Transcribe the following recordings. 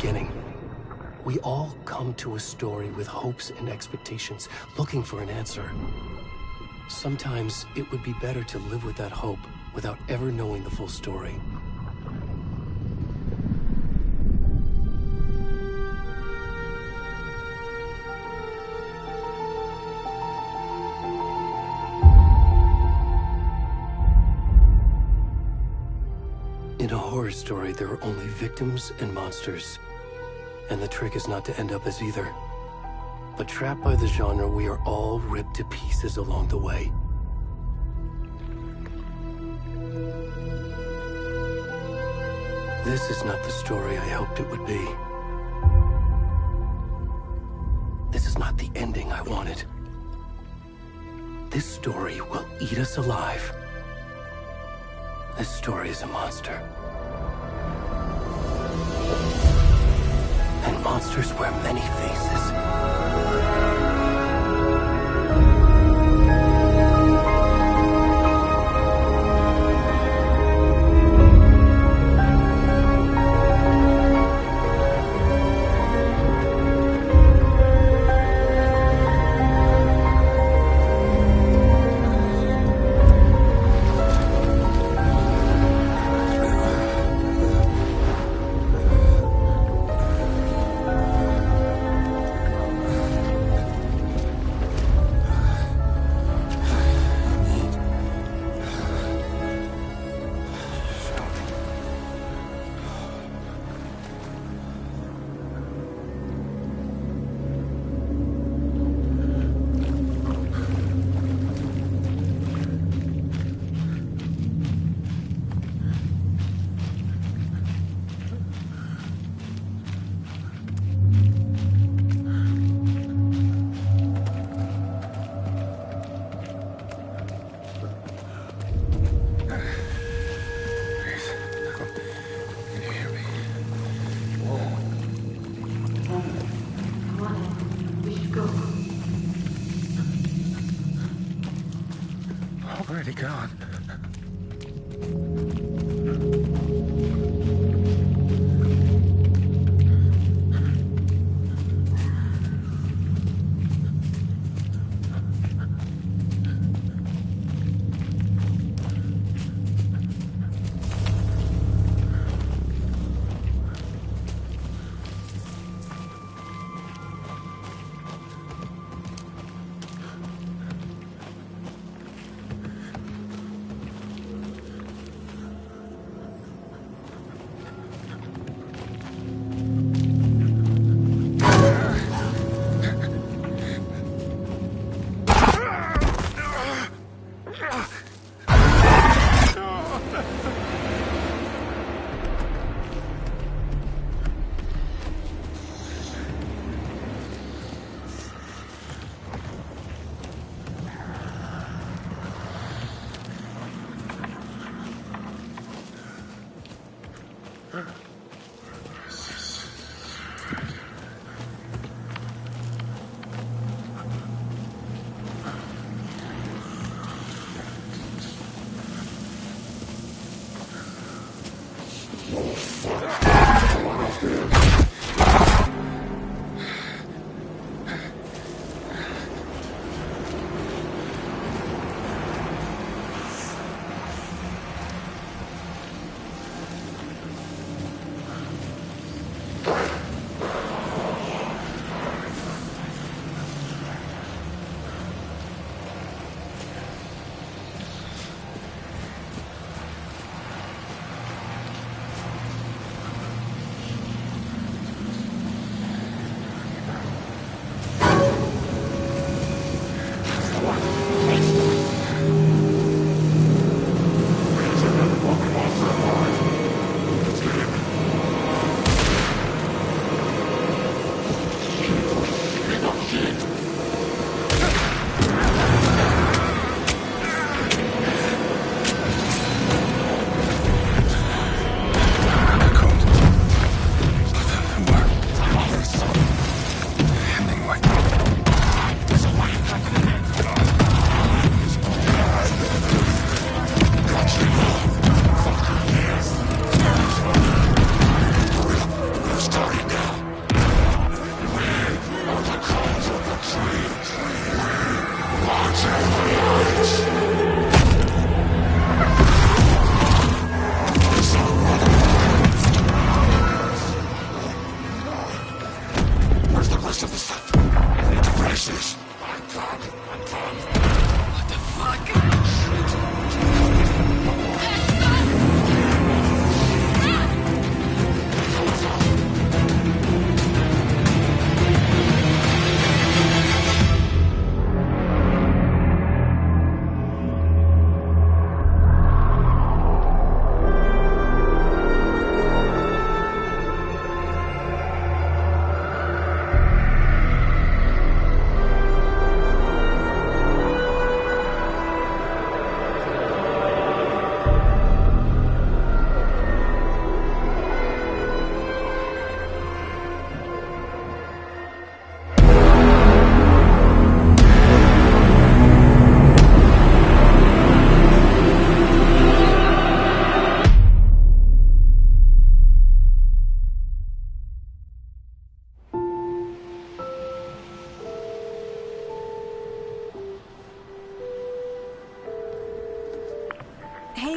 beginning. We all come to a story with hopes and expectations, looking for an answer. Sometimes it would be better to live with that hope without ever knowing the full story. In a horror story, there are only victims and monsters. And the trick is not to end up as either. But trapped by the genre, we are all ripped to pieces along the way. This is not the story I hoped it would be. This is not the ending I wanted. This story will eat us alive. This story is a monster. And monsters wear many faces. Already gone.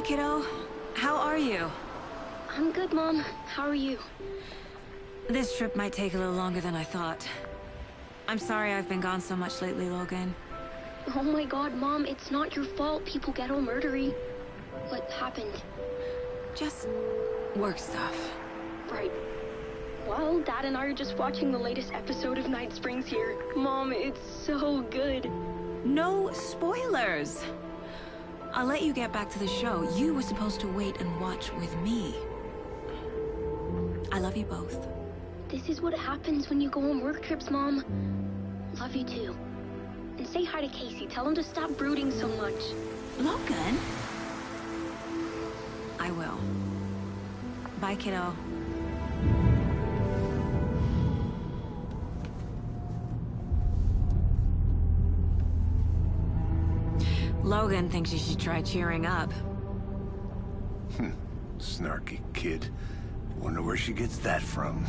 kiddo. How are you? I'm good, Mom. How are you? This trip might take a little longer than I thought. I'm sorry I've been gone so much lately, Logan. Oh my god, Mom, it's not your fault people get all murdery. What happened? Just work stuff. Right. Well, Dad and I are just watching the latest episode of Night Springs here. Mom, it's so good. No spoilers! I'll let you get back to the show. You were supposed to wait and watch with me. I love you both. This is what happens when you go on work trips, Mom. Love you too. And say hi to Casey. Tell him to stop brooding so much. Logan? I will. Bye, kiddo. Logan thinks you should try cheering up. Snarky kid. Wonder where she gets that from.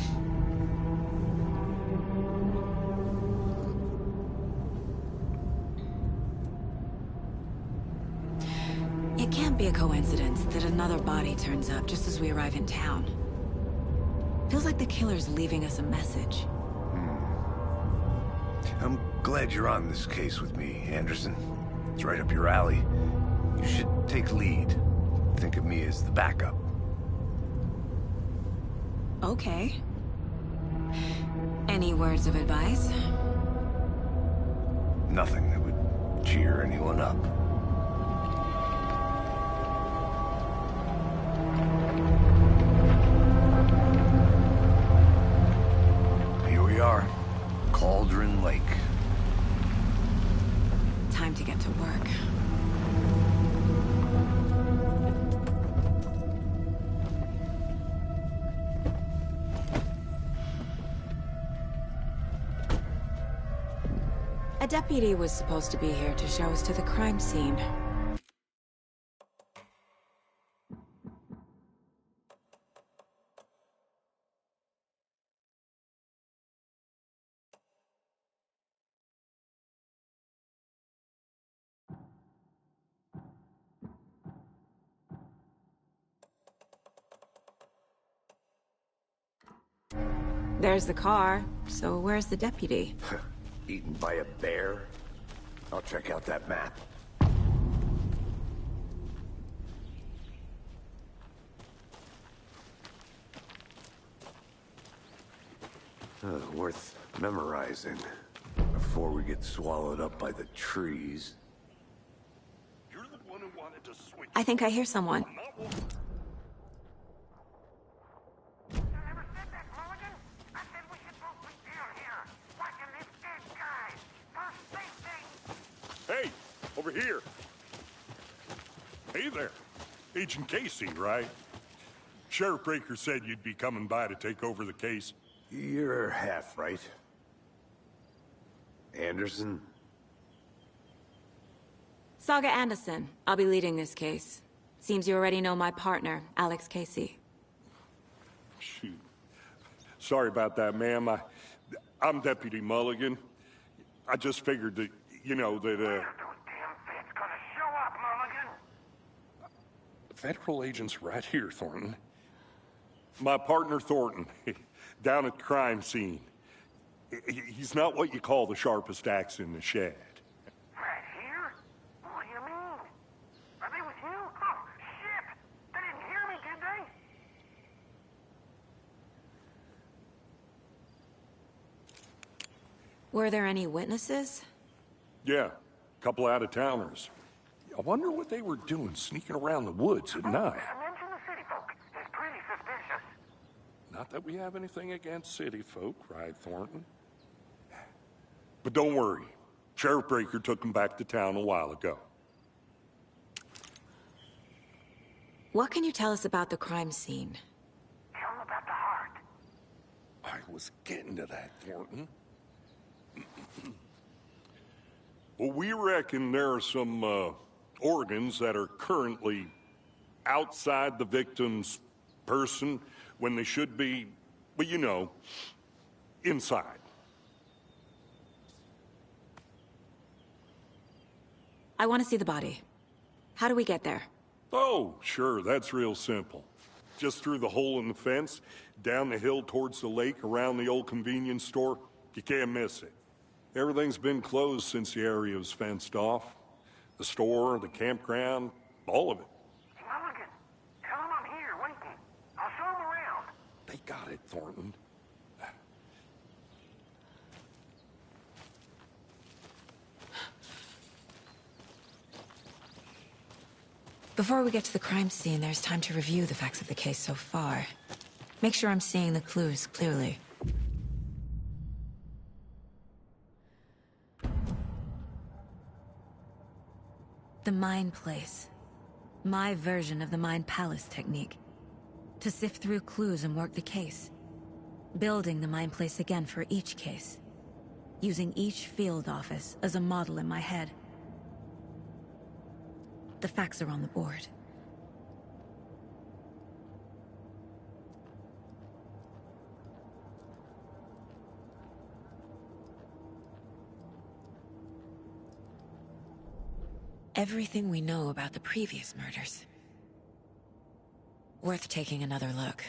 It can't be a coincidence that another body turns up just as we arrive in town. Feels like the killer's leaving us a message. I'm glad you're on this case with me, Anderson. It's right up your alley. You should take lead. Think of me as the backup. Okay. Any words of advice? Nothing that would cheer anyone up. Here we are. Cauldron Lake. Time to get to work. A deputy was supposed to be here to show us to the crime scene. There's the car, so where's the deputy? Eaten by a bear? I'll check out that map. Worth memorizing before we get swallowed up by the trees. You're the one who wanted to switch. I think I hear someone. Hey, over here. Hey there. Agent Casey, right? Sheriff Breaker said you'd be coming by to take over the case. You're half right. Anderson? Saga Anderson. I'll be leading this case. Seems you already know my partner, Alex Casey. Shoot. Sorry about that, ma'am. I'm Deputy Mulligan. I just figured that, you know, that, Federal agent's right here, Thornton. My partner, Thornton, down at the crime scene. He's not what you call the sharpest axe in the shed. Right here? What do you mean? Are they with you? Oh, shit! They didn't hear me, did they? Were there any witnesses? Yeah, a couple out-of-towners. I wonder what they were doing sneaking around the woods at night. Mention the city folk. It's pretty suspicious. Not that we have anything against city folk, right, Thornton? But don't worry. Sheriff Breaker took them back to town a while ago. What can you tell us about the crime scene? Tell them about the heart. I was getting to that, Thornton. Well, we reckon there are some, organs that are currently outside the victim's person when they should be, well, you know, inside. I want to see the body. How do we get there? Oh, sure, that's real simple. Just through the hole in the fence, down the hill towards the lake, around the old convenience store. You can't miss it. Everything's been closed since the area was fenced off. The store, the campground, all of it. Mulligan, tell him I'm here waiting. I'll show him around. They got it, Thornton. Before we get to the crime scene, there's time to review the facts of the case so far. Make sure I'm seeing the clues clearly. The Mind Place. My version of the Mind Palace technique. To sift through clues and work the case. Building the Mind Place again for each case. Using each field office as a model in my head. The facts are on the board. Everything we know about the previous murders. Worth taking another look.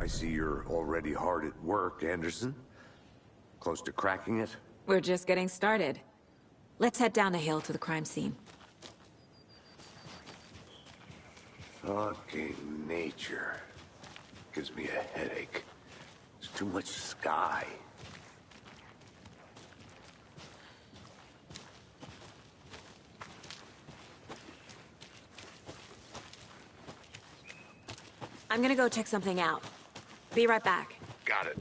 I see you're already hard at work, Anderson. Close to cracking it? We're just getting started. Let's head down the hill to the crime scene. Fucking nature. Gives me a headache. There's too much sky. I'm gonna go check something out. Be right back. Got it.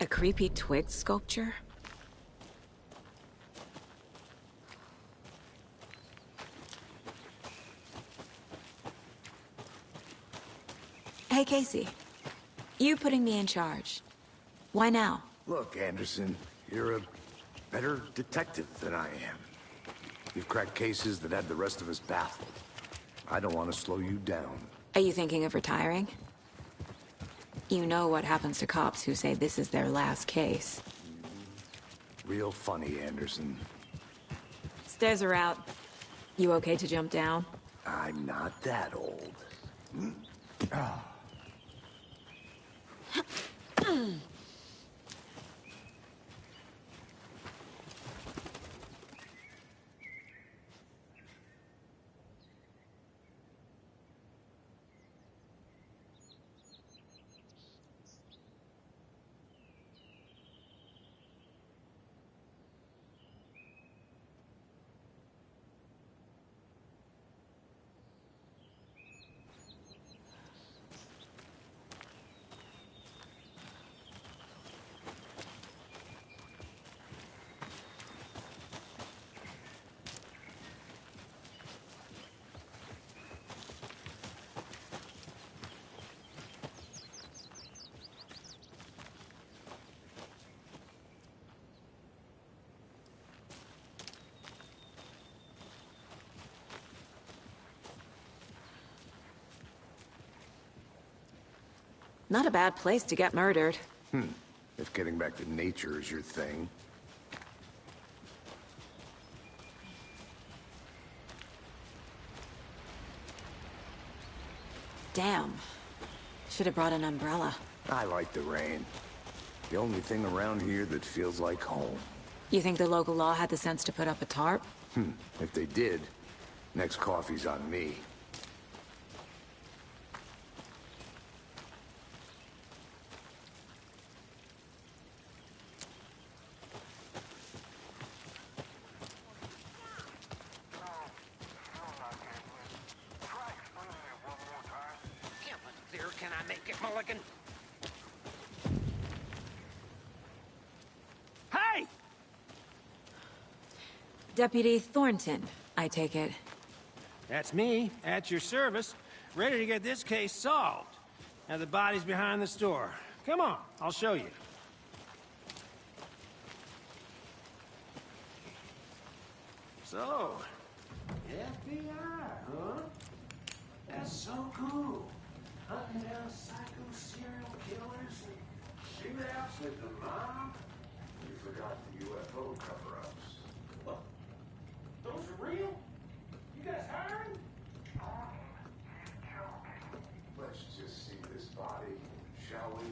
A creepy twig sculpture? Hey, Casey. You putting me in charge. Why now? Look, Anderson, you're a better detective than I am. You've cracked cases that had the rest of us baffled. I don't want to slow you down. Are you thinking of retiring? You know what happens to cops who say this is their last case. Real funny, Anderson. Stairs are out. You okay to jump down? I'm not that old. Not a bad place to get murdered. If getting back to nature is your thing. Damn. Should have brought an umbrella. I like the rain. The only thing around here that feels like home. You think the local law had the sense to put up a tarp? If they did, next coffee's on me. Can I make it, Mulligan? Hey! Deputy Thornton, I take it. That's me, at your service, ready to get this case solved. Now the body's behind the store. Come on, I'll show you. So, FBI, huh? That's so cool. Hunting down psycho serial killers and shootouts with the mob. You forgot the UFO cover-ups. What? Those are real? You guys hiring? Let's just see this body, shall we?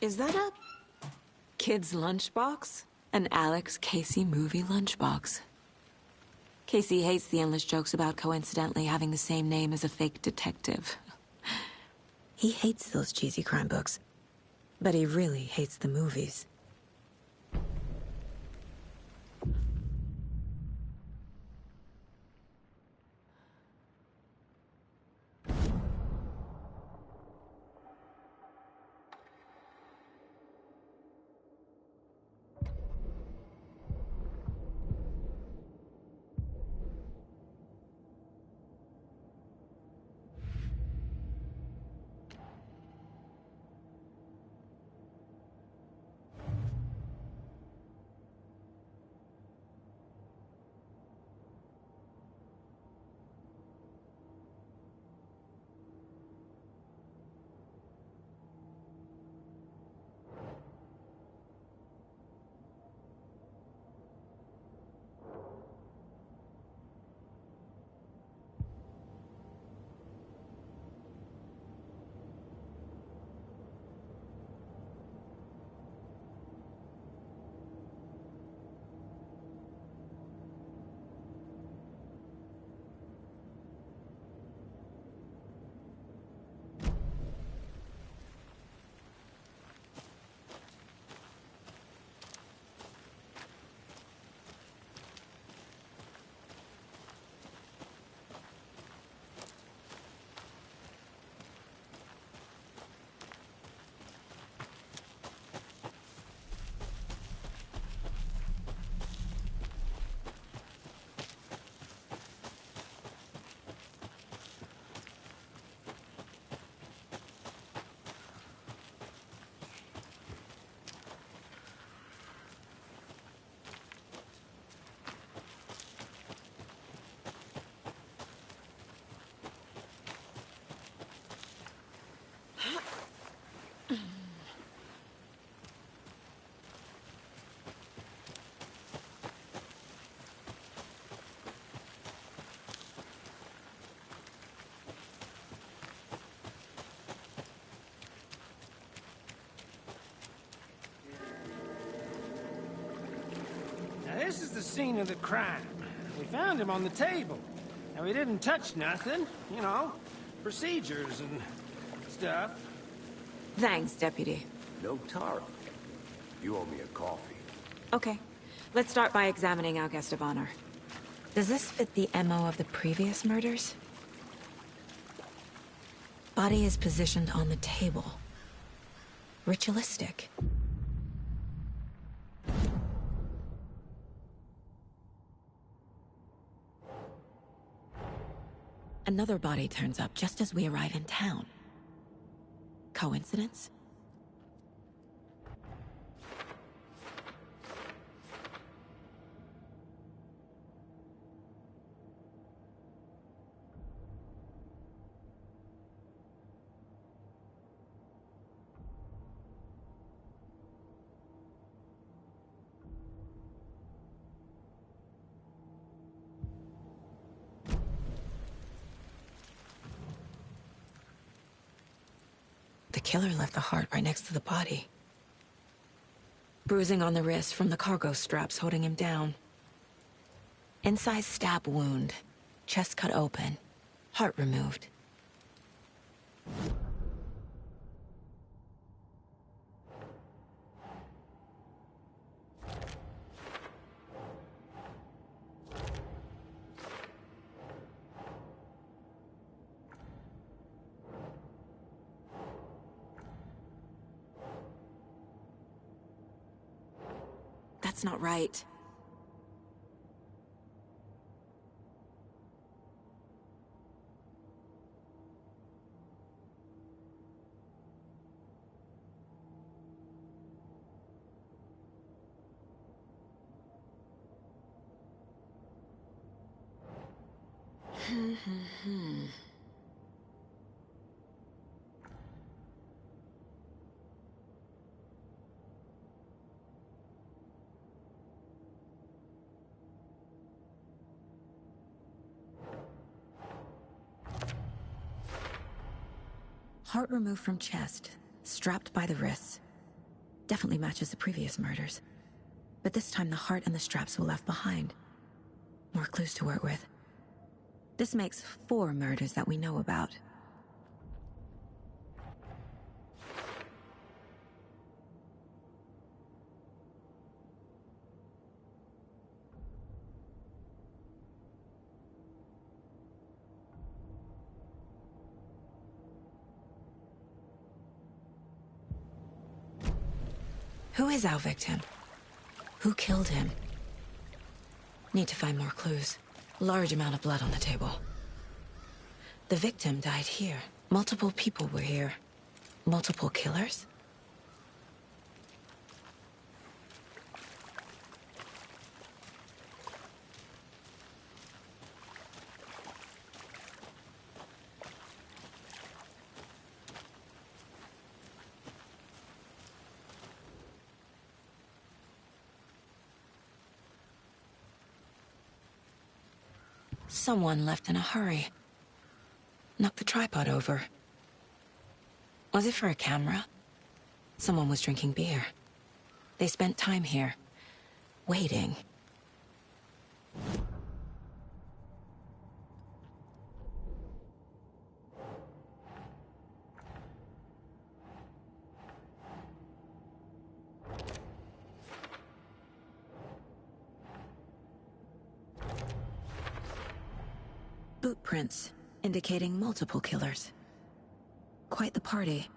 Is that a kid's lunchbox? An Alex Casey movie lunchbox. Casey hates the endless jokes about coincidentally having the same name as a fake detective. He hates those cheesy crime books, but he really hates the movies. this is the scene of the crime. We found him on the table. And we didn't touch nothing, you know, procedures and stuff. Thanks, Deputy. No Tara. You owe me a coffee. Okay. Let's start by examining our guest of honor. Does this fit the MO of the previous murders? Body is positioned on the table. Ritualistic. Another body turns up just as we arrive in town. Coincidence? The killer left the heart right next to the body. Bruising on the wrist from the cargo straps holding him down. Incised stab wound. Chest cut open. Heart removed. That's not right. Heart removed from chest, strapped by the wrists. Definitely matches the previous murders. But this time the heart and the straps were left behind. More clues to work with. This makes 4 murders that we know about. Who is our victim? Who killed him? Need to find more clues. Large amount of blood on the table. The victim died here. Multiple people were here. Multiple killers? Someone left in a hurry. Knocked the tripod over. Was it for a camera? Someone was drinking beer. They spent time here, waiting. Boot prints, indicating multiple killers. Quite the party.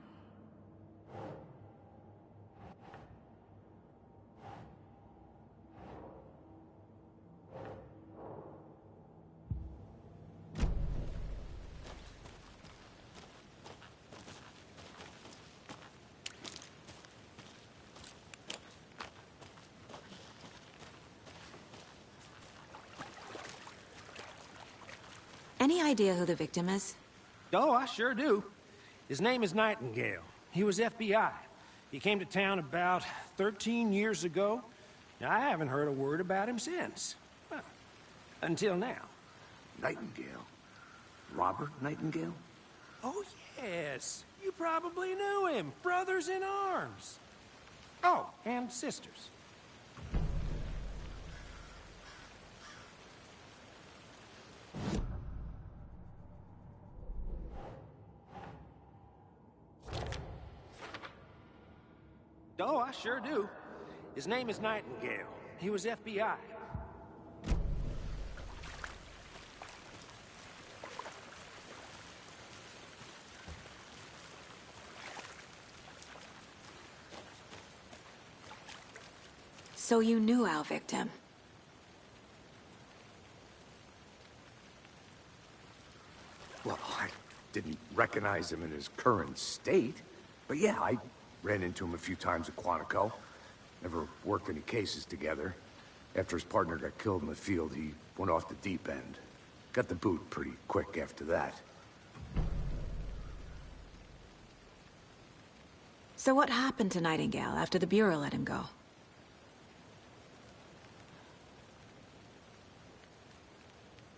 Any idea who the victim is? Oh, I sure do. His name is Nightingale. He was FBI. He came to town about 13 years ago. Now, I haven't heard a word about him since. Well, until now. Nightingale? Robert Nightingale? Oh, yes. You probably knew him. Brothers in arms. Oh, and sisters. Oh, I sure do. His name is Nightingale. He was FBI. So you knew our victim? Well, I didn't recognize him in his current state. But yeah, I ran into him a few times at Quantico. Never worked any cases together. After his partner got killed in the field, he went off the deep end. Got the boot pretty quick after that. So what happened to Nightingale after the Bureau let him go?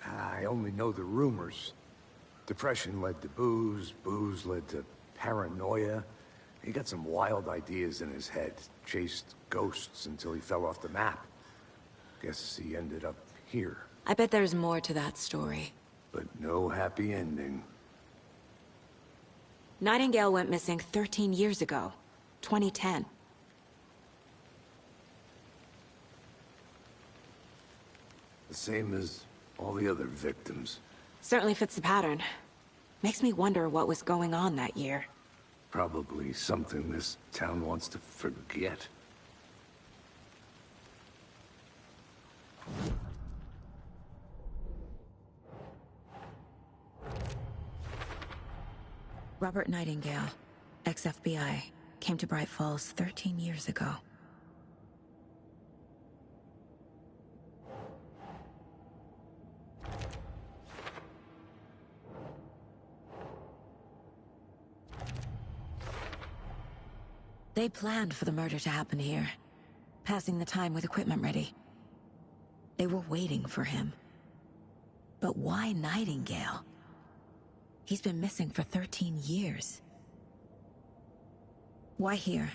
I only know the rumors. Depression led to booze, booze led to paranoia. He got some wild ideas in his head, chased ghosts until he fell off the map. Guess he ended up here. I bet there's more to that story. But no happy ending. Nightingale went missing 13 years ago, 2010. The same as all the other victims. Certainly fits the pattern. Makes me wonder what was going on that year. Probably something this town wants to forget. Robert Nightingale, ex-FBI, came to Bright Falls 13 years ago. They planned for the murder to happen here, passing the time with equipment ready. They were waiting for him. But why Nightingale? He's been missing for 13 years. Why here?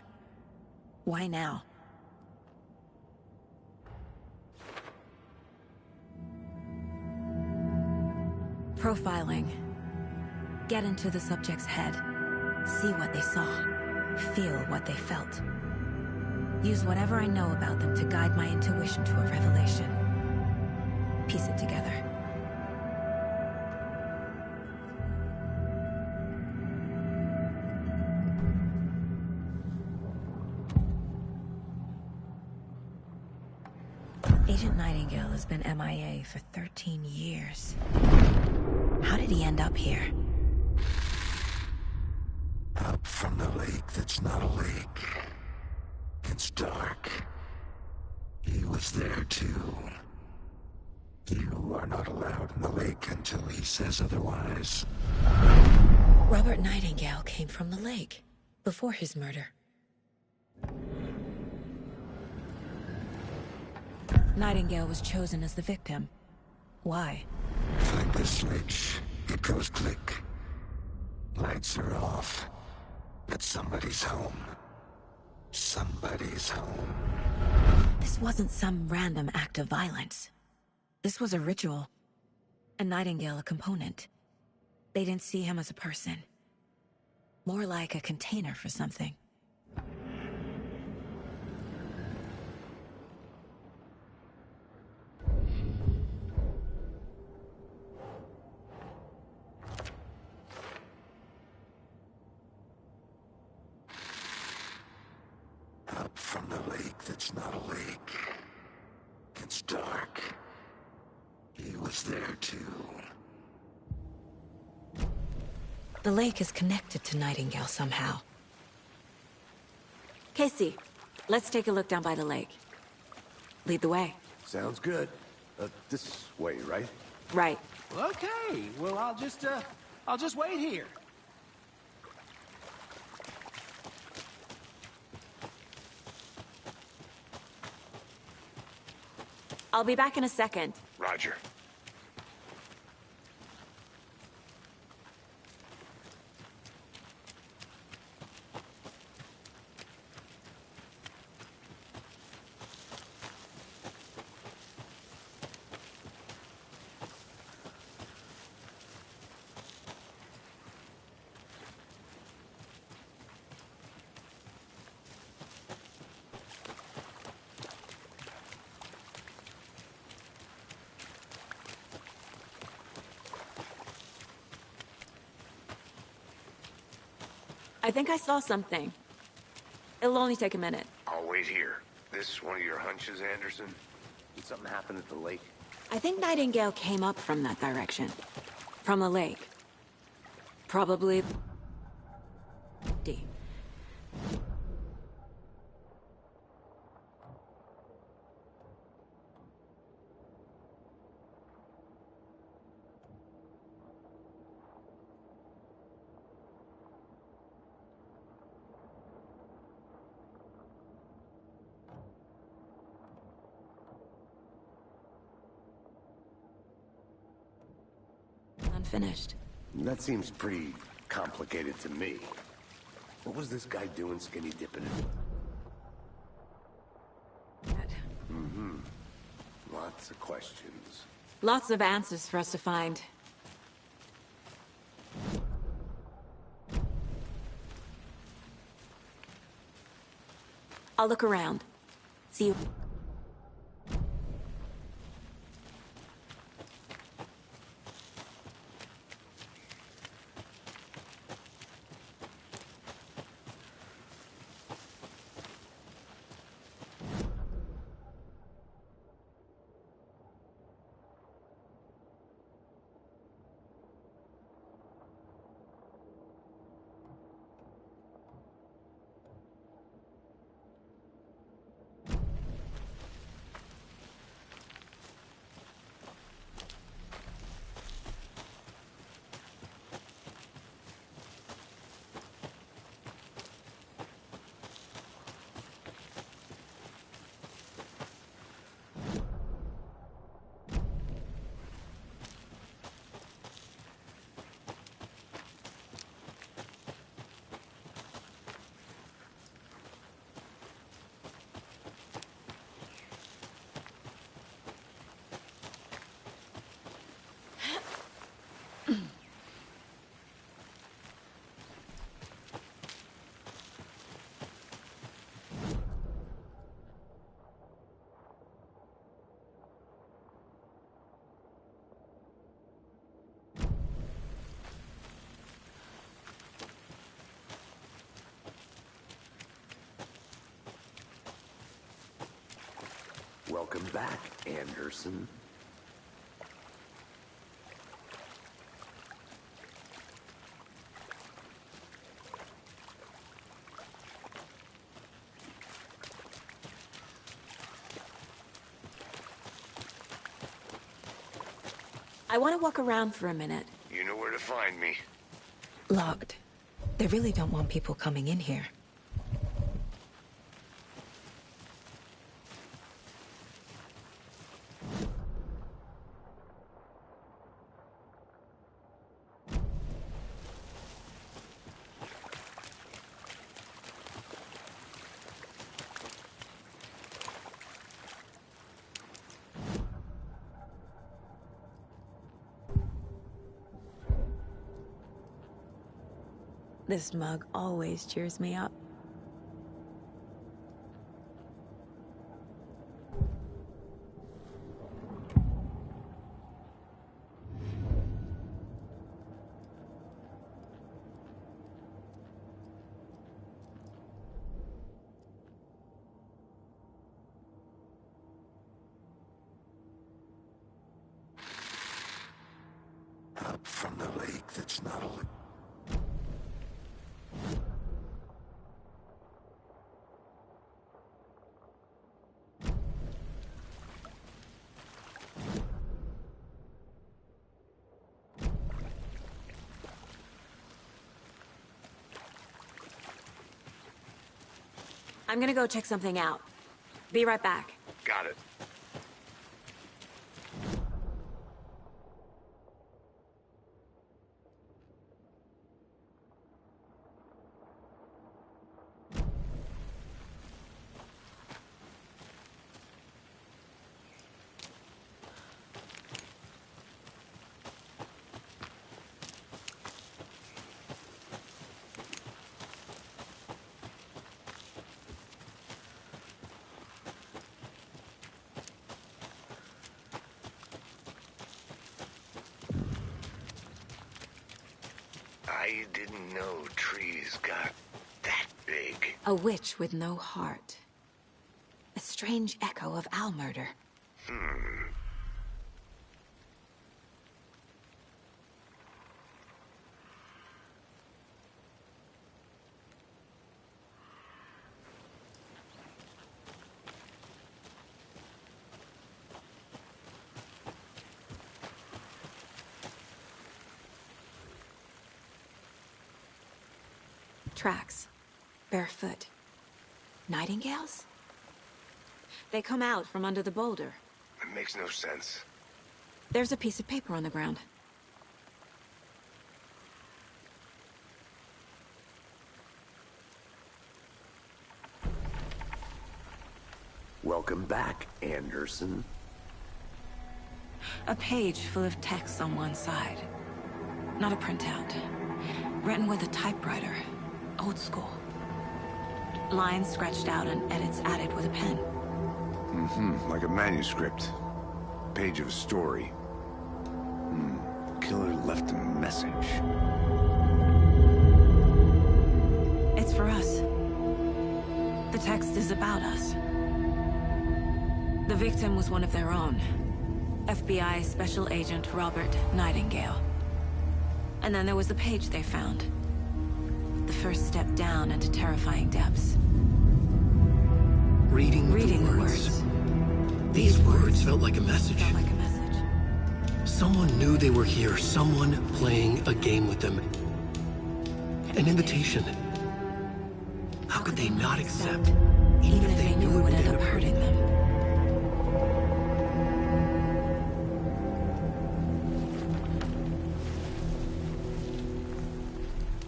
Why now? Profiling. Get into the subject's head. See what they saw. Feel what they felt. Use whatever I know about them to guide my intuition to a revelation. Piece it together. Agent Nightingale has been MIA for 13 years. How did he end up here? Up from the lake that's not a lake. It's dark. He was there too. You are not allowed in the lake until he says otherwise. Robert Nightingale came from the lake, before his murder. Nightingale was chosen as the victim. Why? Find the switch. It goes click. Lights are off. But somebody's home. Somebody's home. This wasn't some random act of violence. This was a ritual. And Nightingale a component. They didn't see him as a person. More like a container for something. Up from the lake that's not a lake. It's dark. He was there too. The lake is connected to Nightingale somehow. Casey, let's take a look down by the lake. Lead the way. Sounds good. This way, right? Right. Okay, well, I'll just wait here. I'll be back in a second. Roger. I think I saw something. It'll only take a minute. I'll wait here. This one of your hunches, Anderson? Did something happen at the lake? I think Nightingale came up from that direction. From the lake. Probably... D. Unfinished. That seems pretty complicated to me. What was this guy doing skinny dipping in? Lots of questions. Lots of answers for us to find. I'll look around. See you. Welcome back, Anderson. I want to walk around for a minute. You know where to find me. Locked. They really don't want people coming in here. This mug always cheers me up. Up from the lake that's not a lake. I'm gonna go check something out. Be right back. Got it. I didn't know trees got that big. A witch with no heart. A strange echo of owl murder. Tracks. Barefoot. Nightingales? They come out from under the boulder. It makes no sense. There's a piece of paper on the ground. Welcome back, Anderson. A page full of text on one side. Not a printout. Written with a typewriter. Old school. Lines scratched out and edits added with a pen. Like a manuscript. Page of a story. Killer left a message. It's for us. The text is about us. The victim was one of their own. FBI Special Agent Robert Nightingale. And then there was the page they found. The first step down into terrifying depths. Reading the words. These words felt like a message. Felt like a message. Someone knew they were here. Someone playing a game with them. An invitation. How could they not accept, even if they knew it would end up hurting them?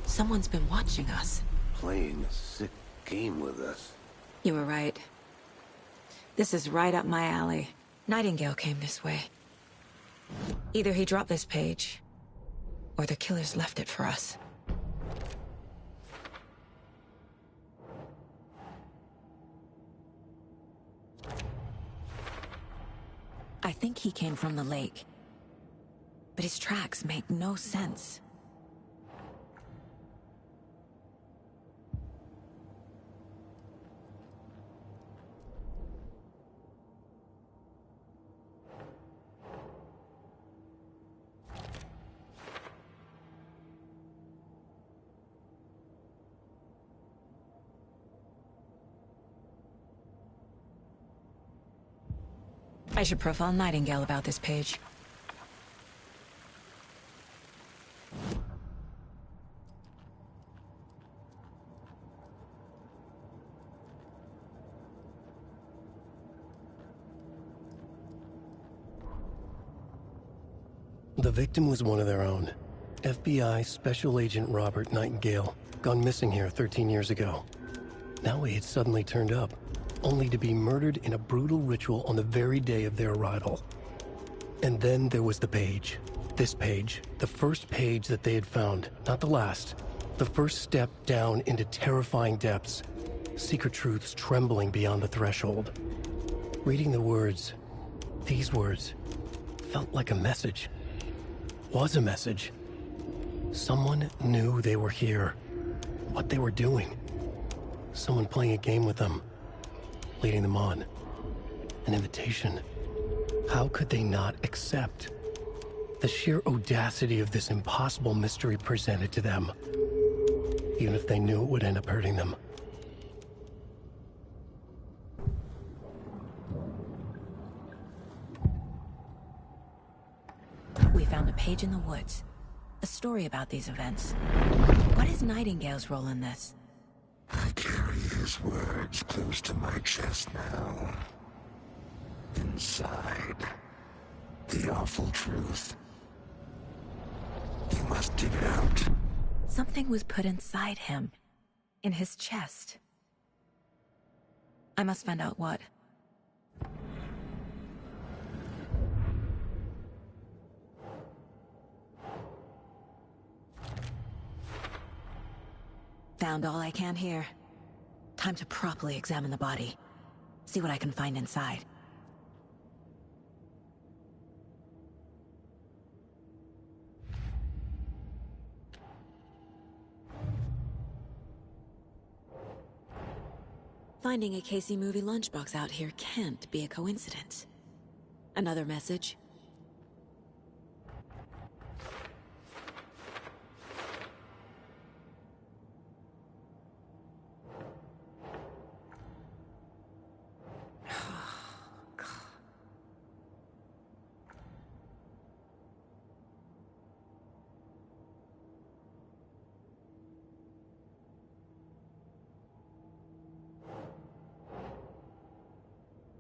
Someone's been watching us. Playing a sick game with us. You were right. This is right up my alley. Nightingale came this way. Either he dropped this page, or the killers left it for us. I think he came from the lake. But his tracks make no sense. I should profile Nightingale about this page. The victim was one of their own. FBI Special Agent Robert Nightingale, gone missing here 13 years ago. Now he had suddenly turned up, only to be murdered in a brutal ritual on the very day of their arrival. And then there was the page. This page, the first page that they had found, not the last. The first step down into terrifying depths. Secret truths trembling beyond the threshold. Reading the words, these words, felt like a message. Was a message. Someone knew they were here. What they were doing. Someone playing a game with them. Leading them on. An invitation. How could they not accept? The sheer audacity of this impossible mystery presented to them. Even if they knew it would end up hurting them. We found a page in the woods. A story about these events. What is Nightingale's role in this? I carry his words close to my chest now. Inside, the awful truth. You must dig it out. Something was put inside him. In his chest. I must find out what. Found all I can here. Time to properly examine the body. See what I can find inside. Finding a Casey movie lunchbox out here can't be a coincidence. Another message?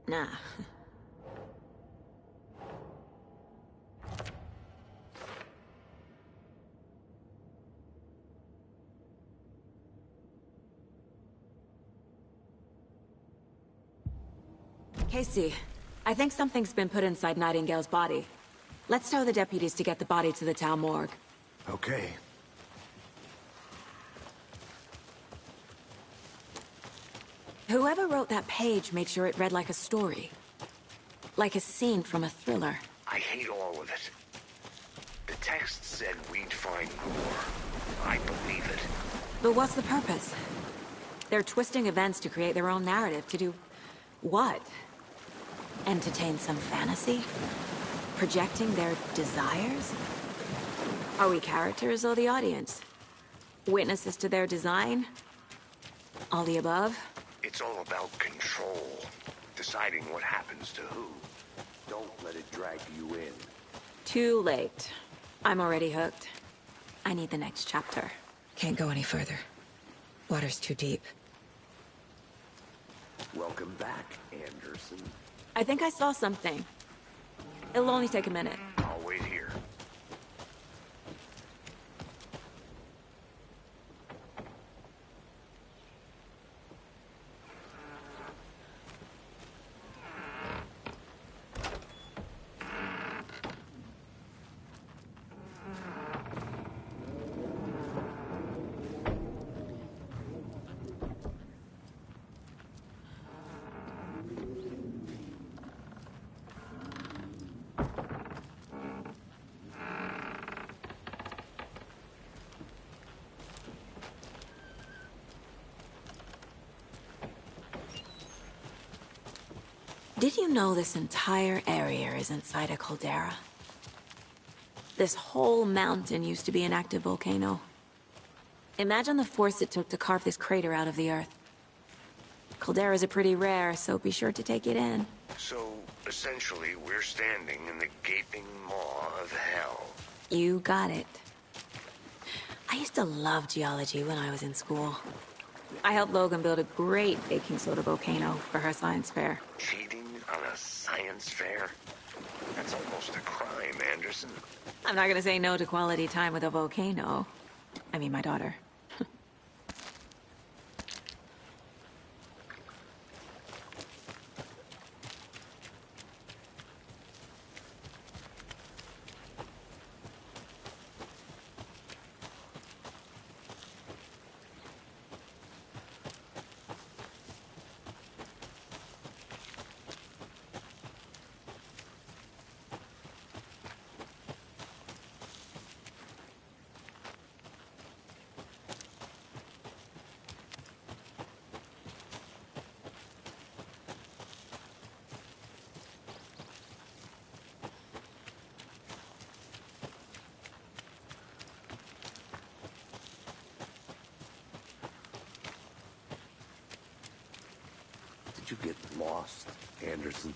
Nah. Casey, I think something's been put inside Nightingale's body. Let's tell the deputies to get the body to the town morgue. Okay. Whoever wrote that page made sure it read like a story. Like a scene from a thriller. I hate all of it. The text said we'd find more. I believe it. But what's the purpose? They're twisting events to create their own narrative. To do what? Entertain some fantasy? Projecting their desires? Are we characters or the audience? Witnesses to their design? All the above? It's all about control. Deciding what happens to who. Don't let it drag you in. Too late. I'm already hooked. I need the next chapter. Can't go any further. Water's too deep. Welcome back, Anderson. I think I saw something. It'll only take a minute. I'll wait here. Did you know this entire area is inside a caldera? This whole mountain used to be an active volcano. Imagine the force it took to carve this crater out of the earth. Calderas are pretty rare, so be sure to take it in. So, essentially, we're standing in the gaping maw of hell. You got it. I used to love geology when I was in school. I helped Logan build a great baking soda volcano for her science fair. Cheating on a science fair? That's almost a crime, Anderson. I'm not gonna say no to quality time with a volcano. I mean, my daughter. Did you get lost, Anderson?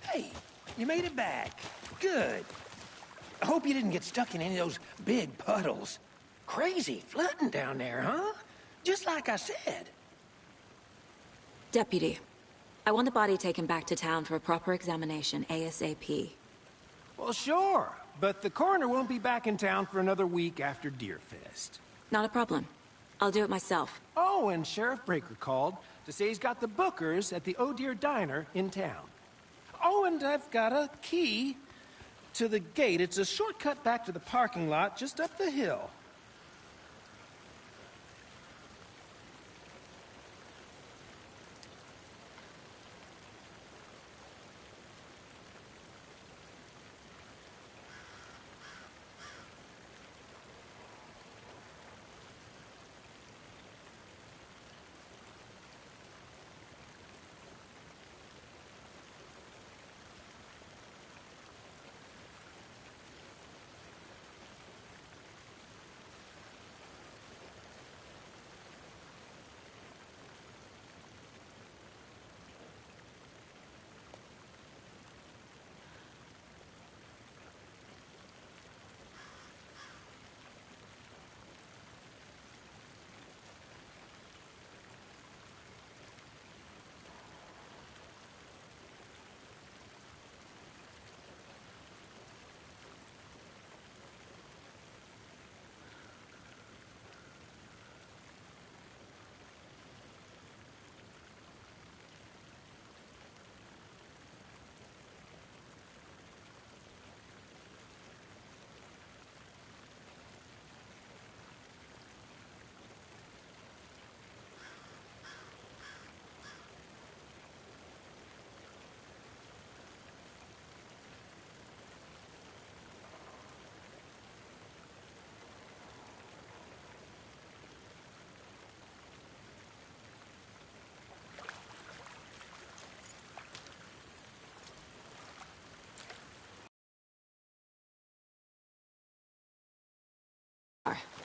Hey, you made it back. Good. I hope you didn't get stuck in any of those big puddles. Crazy flooding down there, huh? Just like I said. Deputy, I want the body taken back to town for a proper examination, ASAP. Well, sure. But the coroner won't be back in town for another week after Deerfest. Not a problem. I'll do it myself. Oh, and Sheriff Breaker called to say he's got the Bookers at the Oh Dear Diner in town. Oh, and I've got a key to the gate. It's a shortcut back to the parking lot just up the hill.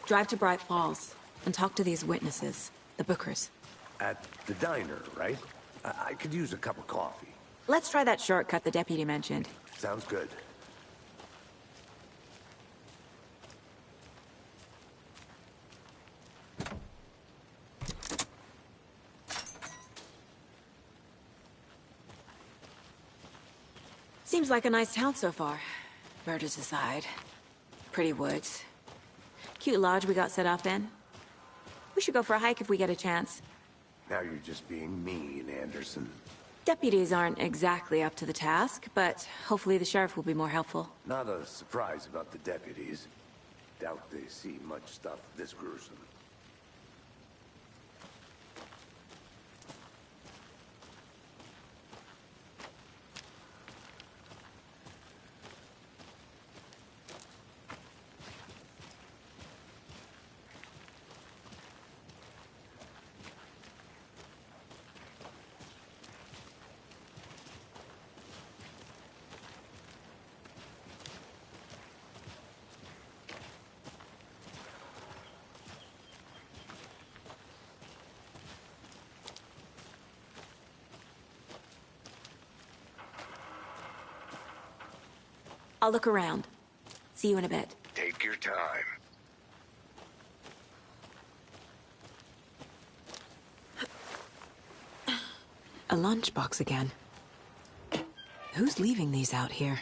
Drive to Bright Falls and talk to these witnesses, the Bookers. At the diner, right? I could use a cup of coffee. Let's try that shortcut the deputy mentioned. Sounds good. Seems like a nice town so far. Murders aside. Pretty woods. Cute lodge we got set up in. We should go for a hike if we get a chance. Now you're just being mean, Anderson. Deputies aren't exactly up to the task, but hopefully the sheriff will be more helpful. Not a surprise about the deputies. Doubt they see much stuff this gruesome. I'll look around. See you in a bit. Take your time. A lunchbox again. Who's leaving these out here?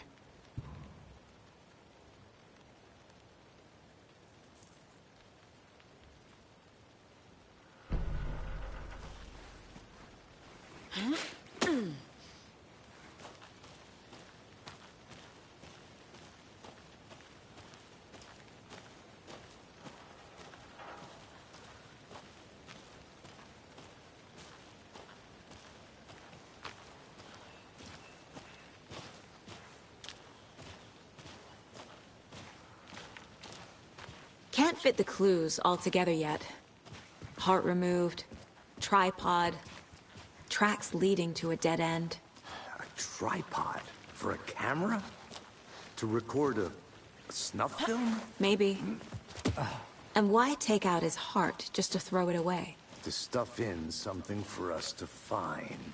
Can't fit the clues all together yet. Heart removed, tripod, tracks leading to a dead end. A tripod? For a camera? To record a snuff film? Maybe. And why take out his heart just to throw it away? To stuff in something for us to find.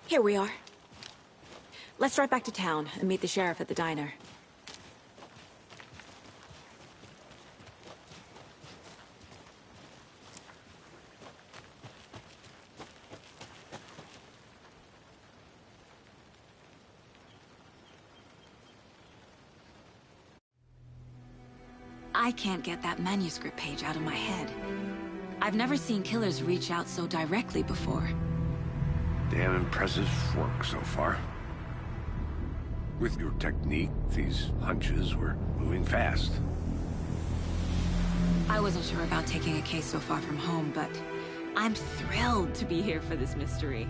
Here we are. Let's drive back to town and meet the sheriff at the diner. I can't get that manuscript page out of my head. I've never seen killers reach out so directly before. Damn impressive work so far. With your technique, these hunches were moving fast. I wasn't sure about taking a case so far from home, but I'm thrilled to be here for this mystery.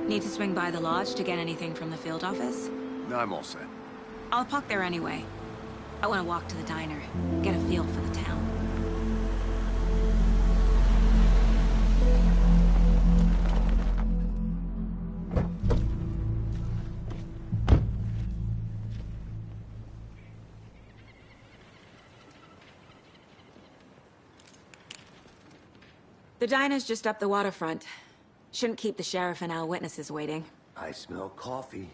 Need to swing by the lodge to get anything from the field office? No, I'm all set. I'll park there anyway. I want to walk to the diner, get a feel for the town. The diner's just up the waterfront. Shouldn't keep the sheriff and our witnesses waiting. I smell coffee.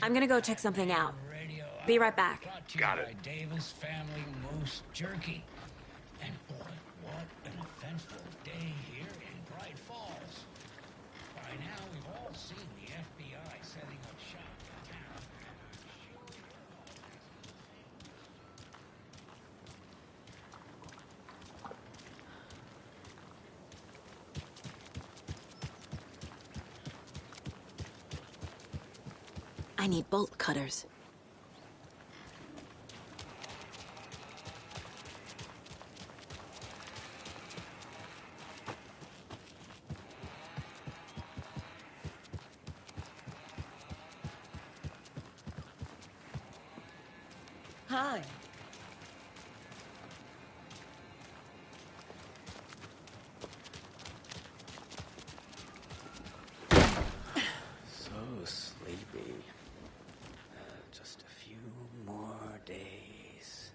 I'm gonna go check something out. Be right back. Got it. By Davis Family Moose Jerky. And boy, what an eventful day here in Bright Falls. By now, we've all seen the FBI setting up shop in town. I need bolt cutters. Hi. So sleepy. Just a few more days.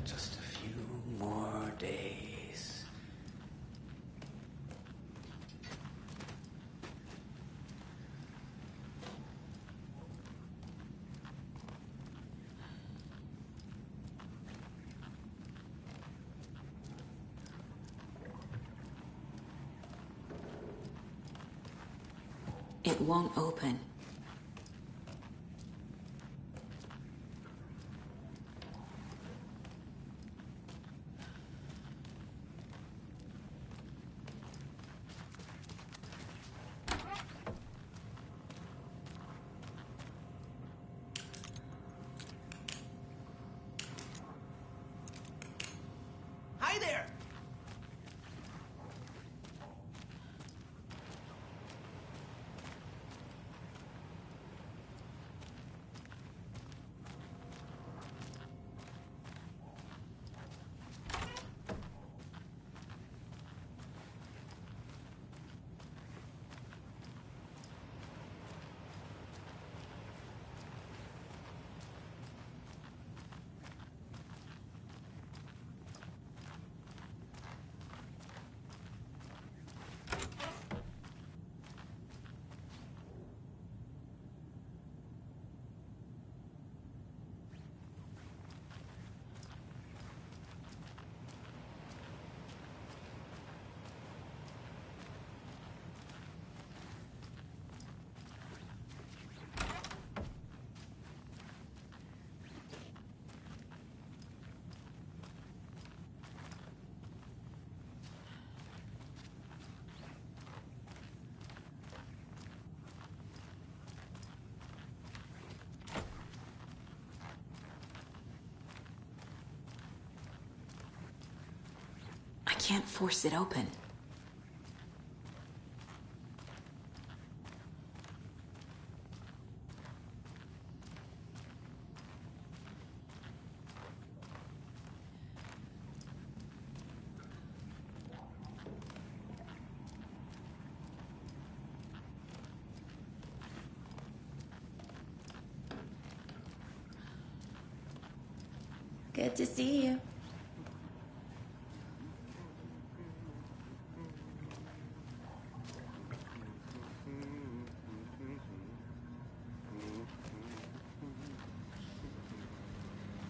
Just a few more days. It won't open. Hi there. I can't force it open. Good to see you.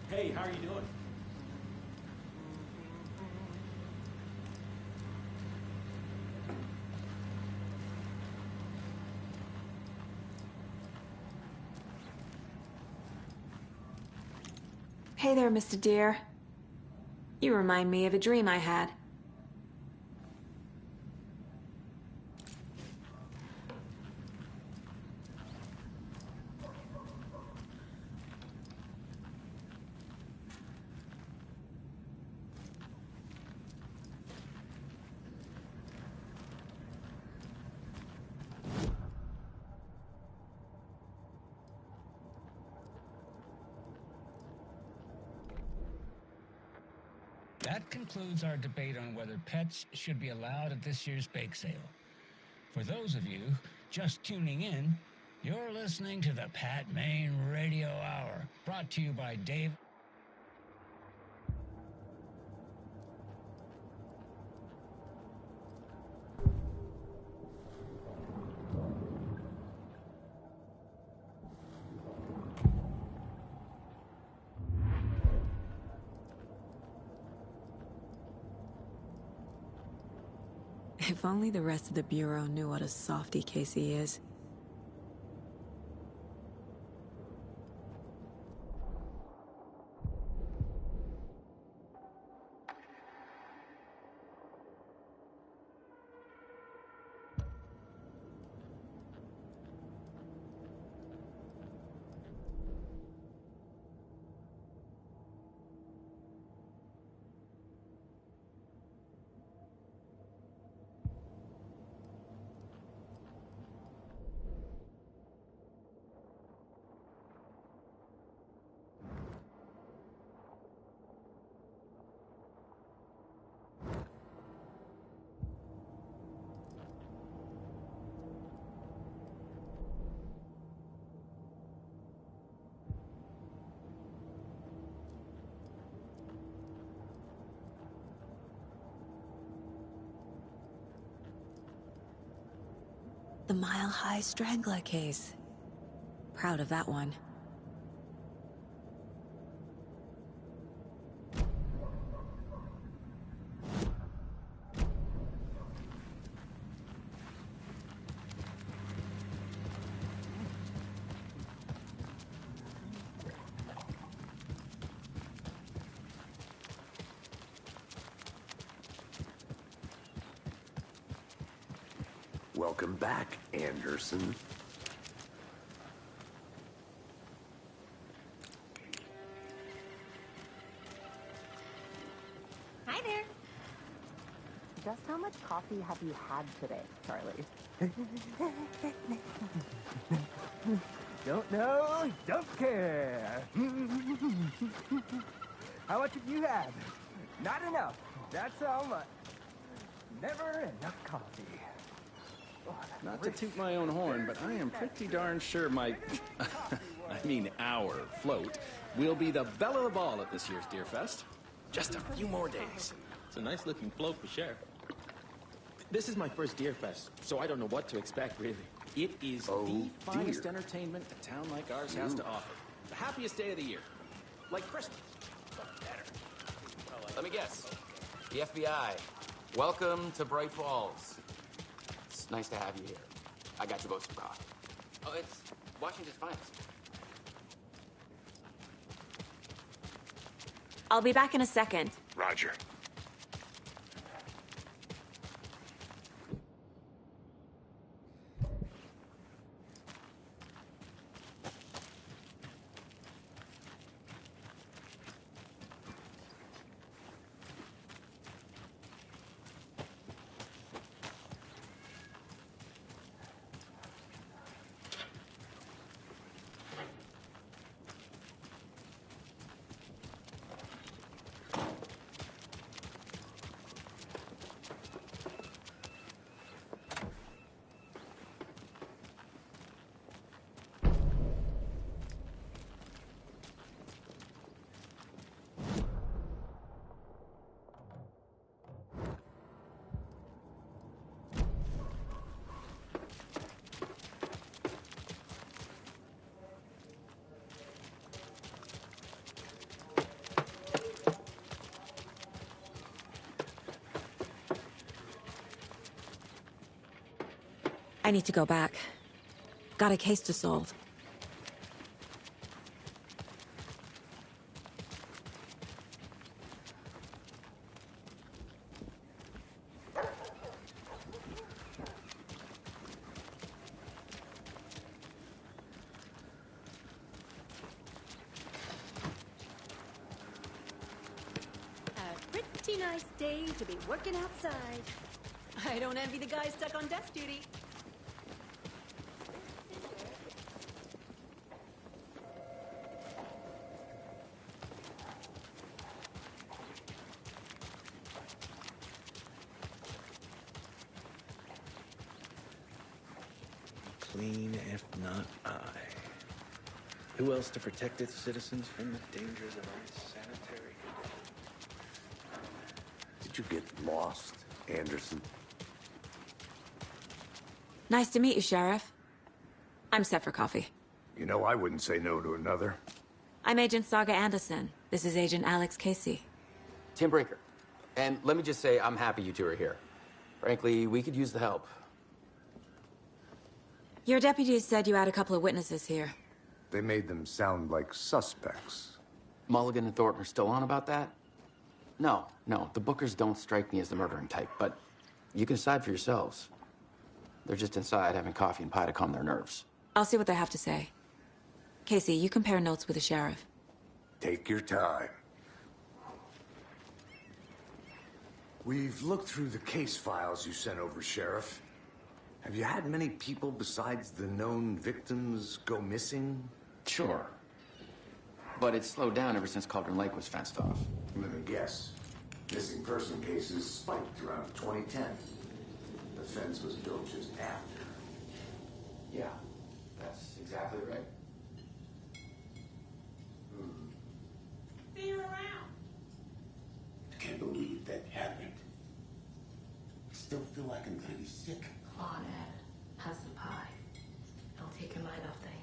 Hey, how are you doing? Hey there, Mr. Deer. You remind me of a dream I had. That concludes our debate on whether pets should be allowed at this year's bake sale. For those of you just tuning in, you're listening to the Pat Main Radio Hour, brought to you by Dave. If only the rest of the Bureau knew what a softy Casey is. The Mile High Strangler case. Proud of that one. Welcome back, Anderson. Hi there. Just how much coffee have you had today, Charlie? Don't know, don't care. How much have you had? Not enough. That's how much. Never enough coffee. Oh, Not to toot my own horn, but I am pretty darn sure my, I mean our float, will be the belle of the ball at this year's Deer Fest. Just a few more days. It's a nice looking float for sure. This is my first Deer Fest, so I don't know what to expect, really. It is the finest entertainment a town like ours has to offer. The happiest day of the year. Like Christmas, but better. Let me guess. The FBI. Welcome to Bright Falls. It's nice to have you here. I got you both some coffee. Oh, it's Washington's finest. I'll be back in a second. Roger. I need to go back. Got a case to solve. A pretty nice day to be working outside. I don't envy the guy stuck on desk duty. Clean, if not I. Who else to protect its citizens from the dangers of unsanitary conditions? Did you get lost, Anderson? Nice to meet you, Sheriff. I'm set for coffee. You know, I wouldn't say no to another. I'm Agent Saga Anderson. This is Agent Alex Casey. Tim Brinker. And let me just say, I'm happy you two are here. Frankly, we could use the help. Your deputies said you had a couple of witnesses here. They made them sound like suspects. Mulligan and Thornton are still on about that? No, the Bookers don't strike me as the murdering type, but you can decide for yourselves. They're just inside having coffee and pie to calm their nerves. I'll see what they have to say. Casey, you compare notes with the sheriff. Take your time. We've looked through the case files you sent over, Sheriff. Have you had many people besides the known victims go missing? Sure. But it's slowed down ever since Cauldron Lake was fenced off. Let me guess. Missing person cases spiked around 2010. The fence was built just after. Yeah, that's exactly right. See you around. I can't believe that happened. I still feel like I'm gonna be sick. Come on, Ed. Have some pie. It'll take your mind off things.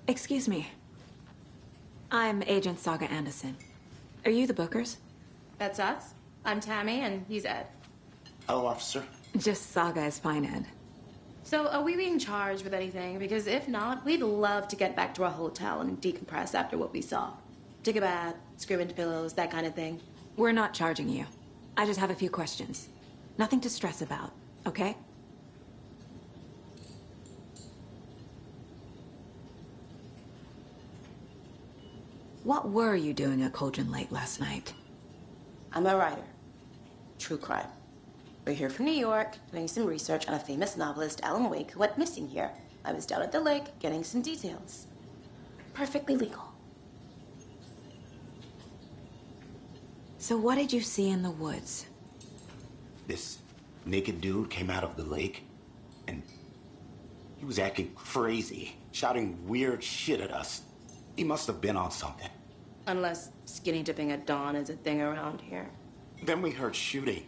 Excuse me. I'm Agent Saga Anderson. Are you the Bookers? That's us. I'm Tammy, and he's Ed. Hello, officer. Just Saga is fine, Ed. So, are we being charged with anything? Because if not, we'd love to get back to our hotel and decompress after what we saw. Take a bath, scream into pillows, that kind of thing. We're not charging you. I just have a few questions. Nothing to stress about, okay? What were you doing at Cauldron Lake last night? I'm a writer. True crime. We're here from New York, doing some research on a famous novelist, Alan Wake, who went missing here. I was down at the lake, getting some details. Perfectly legal. So what did you see in the woods? This naked dude came out of the lake, and he was acting crazy, shouting weird shit at us. He must have been on something. Unless skinny dipping at dawn is a thing around here. Then we heard shooting.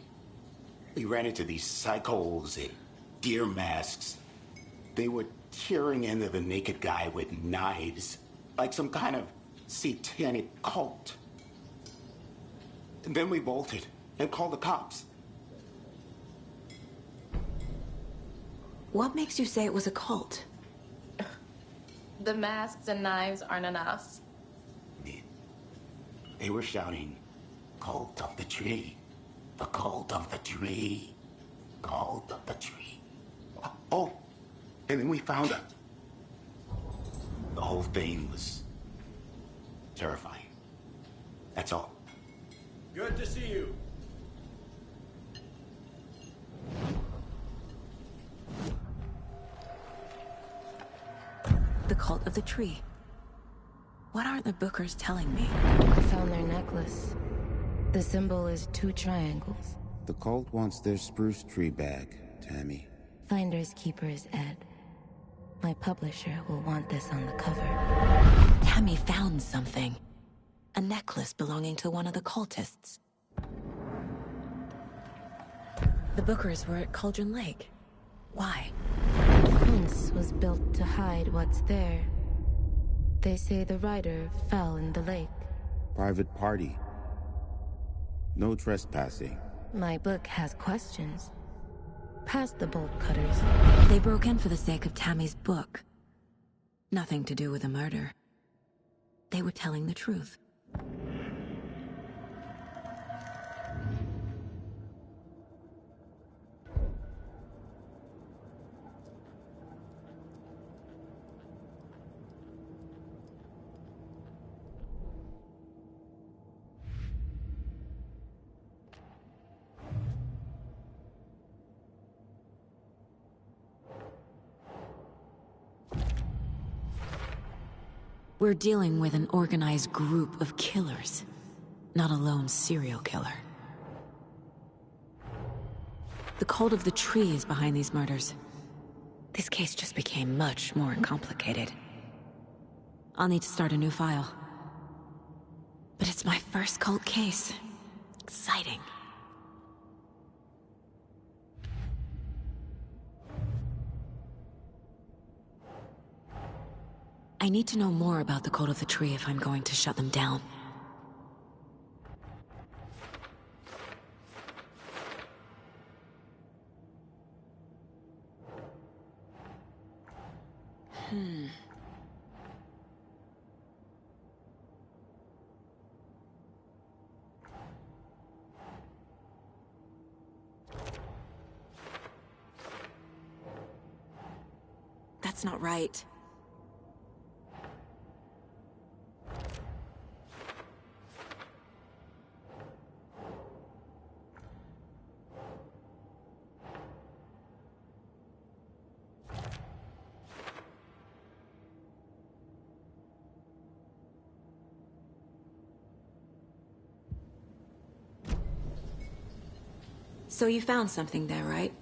We ran into these psychos in deer masks. They were tearing into the naked guy with knives, like some kind of satanic cult. And then we bolted and called the cops. What makes you say it was a cult? The masks and knives aren't enough. They were shouting, "Cult of the tree, the cult of the tree, cult of the tree." Oh, and then we found it. The whole thing was terrifying. That's all. Good to see you. The cult of the tree. What aren't the Bookers telling me? I found their necklace. The symbol is 2 triangles. The cult wants their spruce tree back, Tammy. Finders keepers, Ed. My publisher will want this on the cover. Tammy found something. A necklace belonging to one of the cultists. The Bookers were at Cauldron Lake. Why? The fence was built to hide what's there. They say the rider fell in the lake. Private party. No trespassing. My book has questions. Past the bolt cutters. They broke in for the sake of Tammy's book. Nothing to do with the murder. They were telling the truth. We're dealing with an organized group of killers, not a lone serial killer. The cult of the tree is behind these murders. This case just became much more complicated. I'll need to start a new file. But it's my first cult case. Exciting. I need to know more about the code of the tree if I'm going to shut them down. That's not right. So you found something there, right?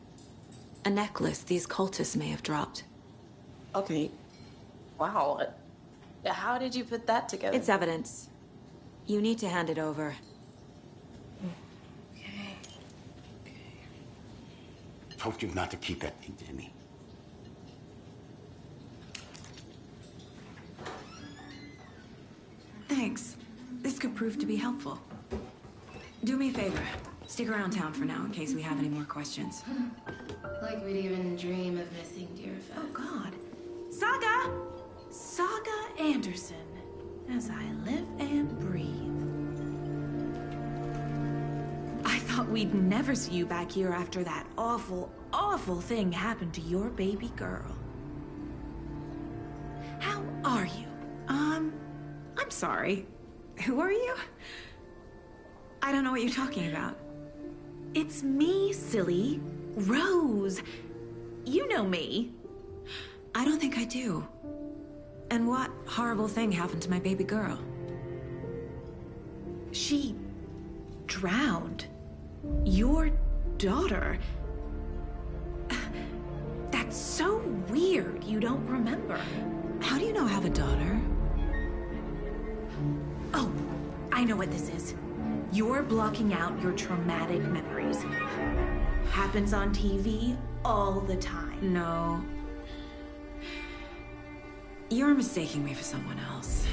A necklace these cultists may have dropped. Okay. Wow. How did you put that together? It's evidence. You need to hand it over. Told you not to keep that thing, Jimmy. Thanks. This could prove to be helpful. Do me a favor. Stick around town for now in case we have any more questions. Like we'd even dream of missing Deerfest. Oh, God. Saga! Saga Anderson. As I live and breathe. I thought we'd never see you back here after that awful, awful thing happened to your baby girl. How are you? I'm sorry. Who are you? I don't know what you're talking about. It's me, silly. Rose. You know me. I don't think I do. And what horrible thing happened to my baby girl? She drowned. Your daughter. That's so weird you don't remember. How do you know I have a daughter? Oh, I know what this is. You're blocking out your traumatic memories. Happens on TV all the time. No. You're mistaking me for someone else.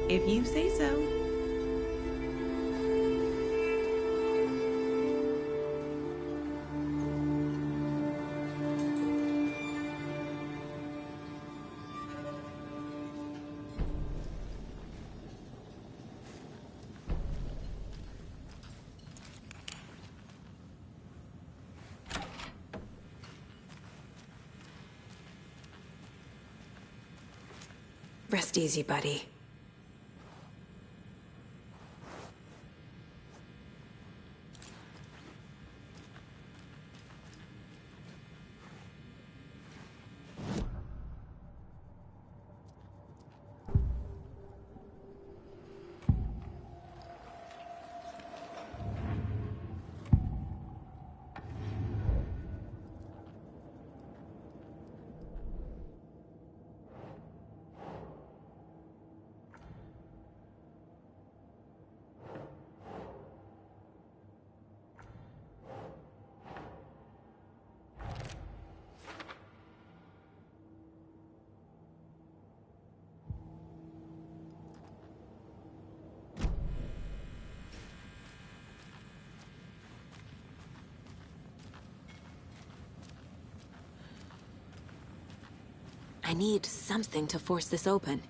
If you say so. Rest easy, buddy. I need something to force this open.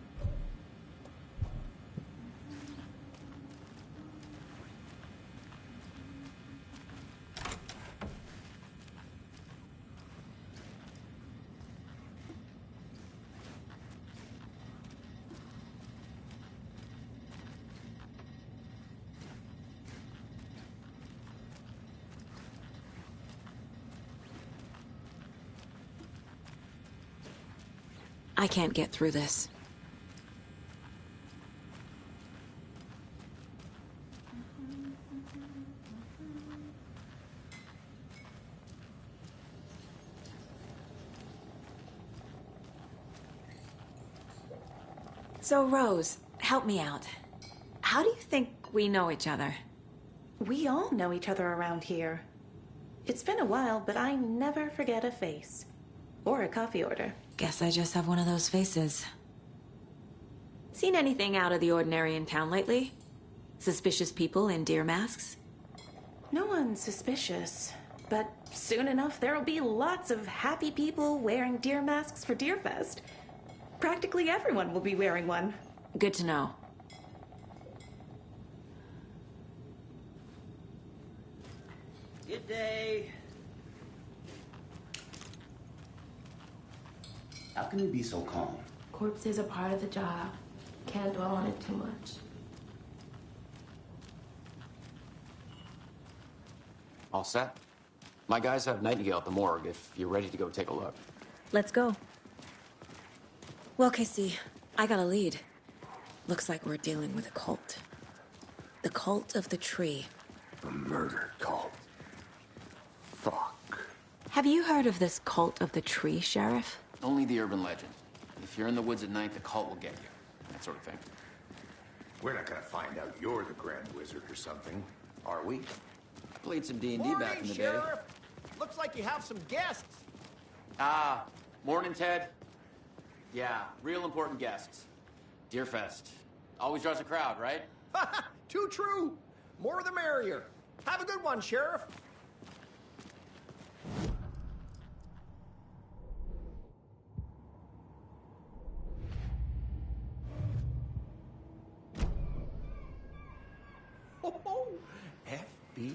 I can't get through this. So, Rose, help me out. How do you think we know each other? We all know each other around here. It's been a while, but I never forget a face. Or a coffee order. Guess I just have one of those faces. Seen anything out of the ordinary in town lately? Suspicious people in deer masks? No one's suspicious. But soon enough, there'll be lots of happy people wearing deer masks for Deerfest. Practically everyone will be wearing one. Good to know. Good day. How can you be so calm? Corpses are part of the job. Can't dwell on it too much. All set? My guys have Nightingale at the morgue if you're ready to go take a look. Let's go. Well, Casey, I got a lead. Looks like we're dealing with a cult. The cult of the tree. A murder cult. Fuck. Have you heard of this cult of the tree, Sheriff? Only the urban legend. If you're in the woods at night, the cult will get you. That sort of thing. We're not gonna find out you're the Grand Wizard or something, are we? Played some D&D back in the day. Looks like you have some guests. Ah, morning, Ted. Yeah, real important guests. Deerfest. Always draws a crowd, right? Too true. More the merrier. Have a good one, Sheriff. Oh, FBI.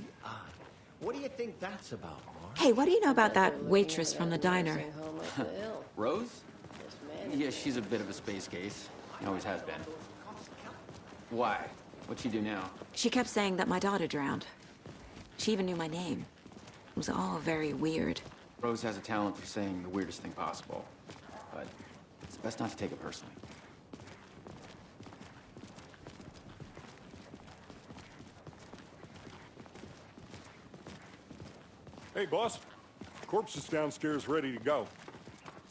What do you think that's about, Mark? Hey, what do you know about that waitress from the diner? Rose? Yeah, she's a bit of a space case. Always has been. Why? What'd she do now? She kept saying that my daughter drowned. She even knew my name. It was all very weird. Rose has a talent for saying the weirdest thing possible. But it's best not to take it personally. Hey, boss. Corpse is downstairs ready to go.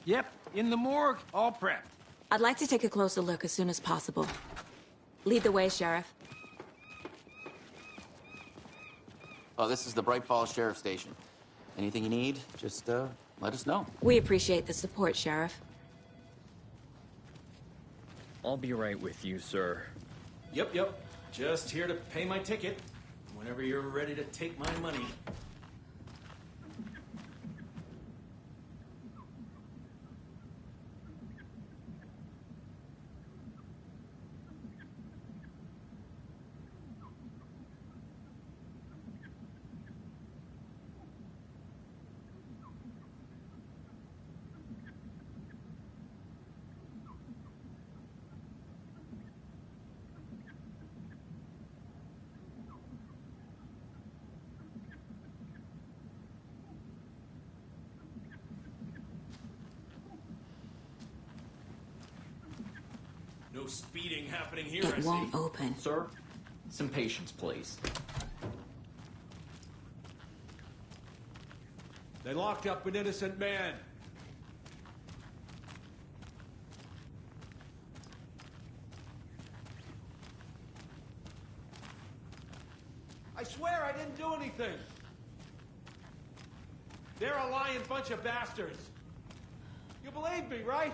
Yep, in the morgue, all prepped. I'd like to take a closer look as soon as possible. Lead the way, Sheriff. Oh, this is the Bright Falls Sheriff Station. Anything you need, just let us know. We appreciate the support, Sheriff. I'll be right with you, sir. Yep. Just here to pay my ticket. Whenever you're ready to take my money. No speeding happening here, It won't open. Sir, some patience, please. They locked up an innocent man. I swear I didn't do anything. They're a lying bunch of bastards. You believe me, right?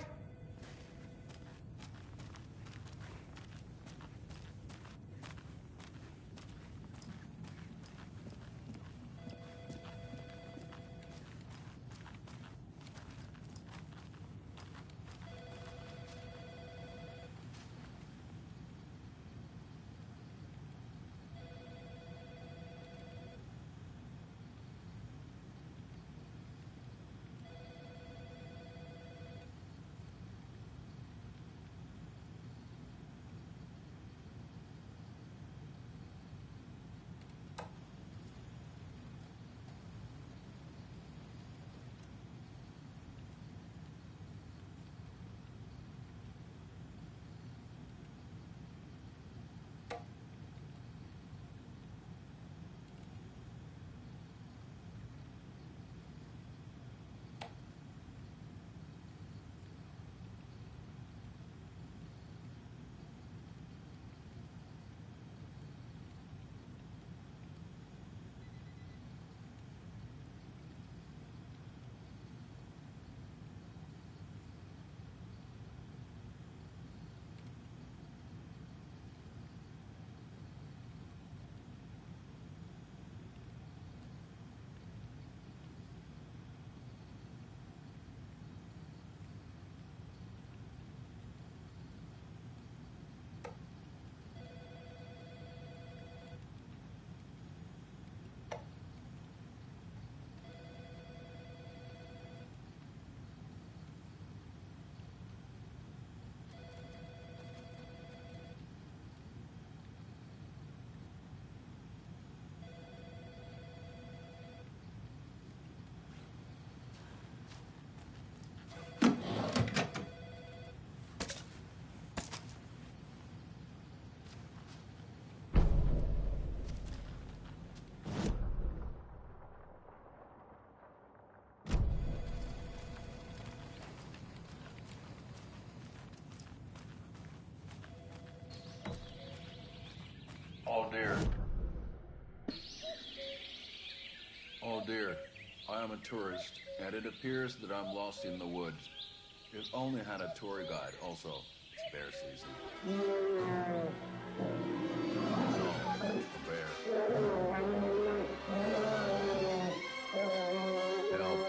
dear. Oh dear, I am a tourist, and it appears that I'm lost in the woods. If only had a tour guide. Also, it's bear season. No, a bear. Help.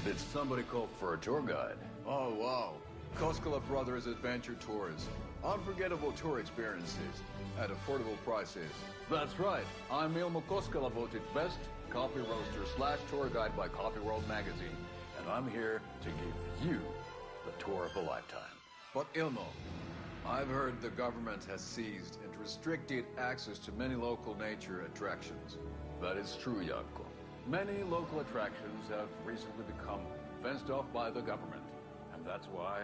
Did somebody call for a tour guide? Oh, wow. Koskela Brothers Adventure Tours. Unforgettable tour experiences at affordable prices. That's right. I'm Ilmo Koskela, voted best coffee roaster / tour guide by Coffee World magazine. And I'm here to give you the tour of a lifetime. But Ilmo, I've heard the government has seized and restricted access to many local nature attractions. That is true, Jaakko. Many local attractions have recently become fenced off by the government. And that's why,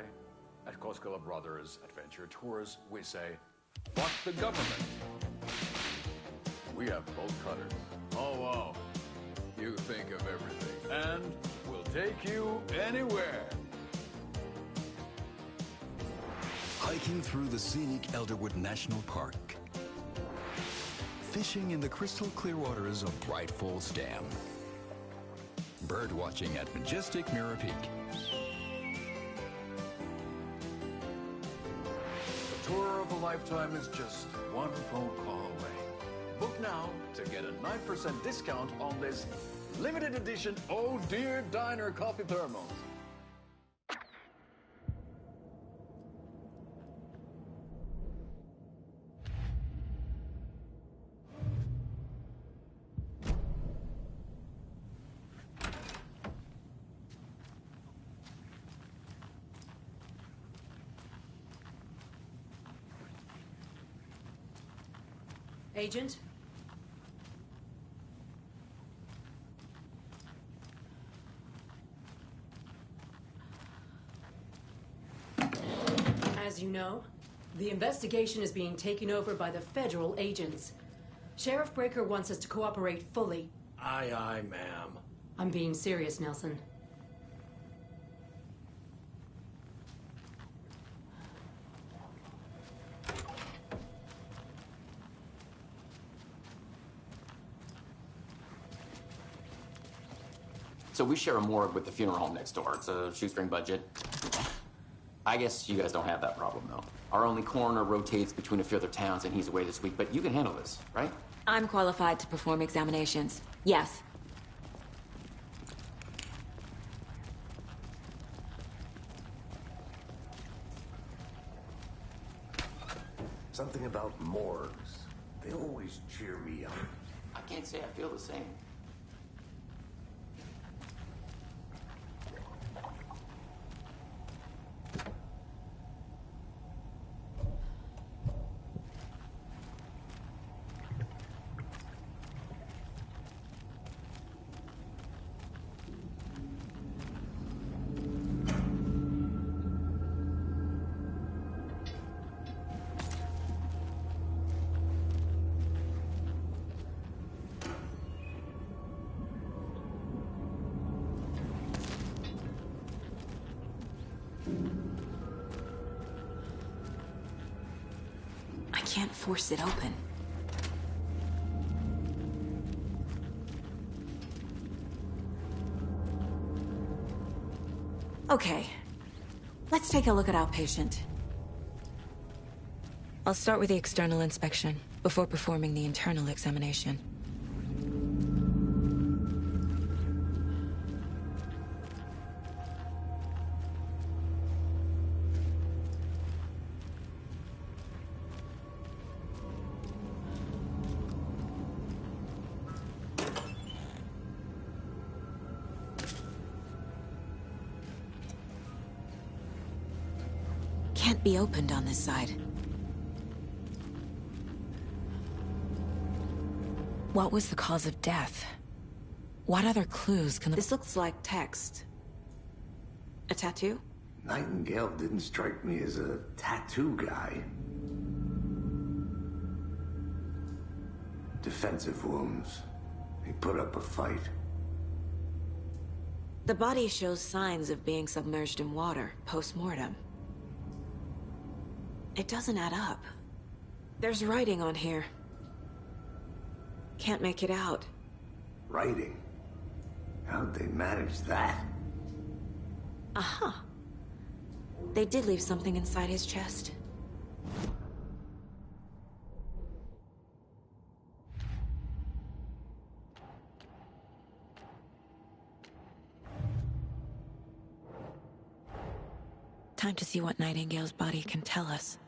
at Koskela Brothers Adventure Tours, we say, fuck the government. We have bolt cutters. Oh, wow. You think of everything. And we'll take you anywhere. Hiking through the scenic Elderwood National Park. Fishing in the crystal clear waters of Bright Falls Dam. Bird watching at majestic Mirror Peak. The tour of a lifetime is just one phone call away. Book now to get a 9% discount on this limited edition Oh Dear Diner coffee thermos. Agent? As you know, the investigation is being taken over by the federal agents. Sheriff Breaker wants us to cooperate fully. Aye, aye, ma'am. I'm being serious, Nelson. So we share a morgue with the funeral home next door. It's a shoestring budget. I guess you guys don't have that problem, though. Our only coroner rotates between a few other towns, and he's away this week, but you can handle this, right? I'm qualified to perform examinations. Yes. Something about morgues. They always cheer me up. I can't say I feel the same. I can't force it open. Okay, let's take a look at our patient. I'll start with the external inspection before performing the internal examination. Can't be opened on this side. What was the cause of death? What other clues can... This looks like text. A tattoo? Nightingale didn't strike me as a tattoo guy. Defensive wounds. He put up a fight. The body shows signs of being submerged in water, post-mortem. It doesn't add up. There's writing on here. Can't make it out. Writing? How'd they manage that? Aha. They did leave something inside his chest. Time to see what Nightingale's body can tell us.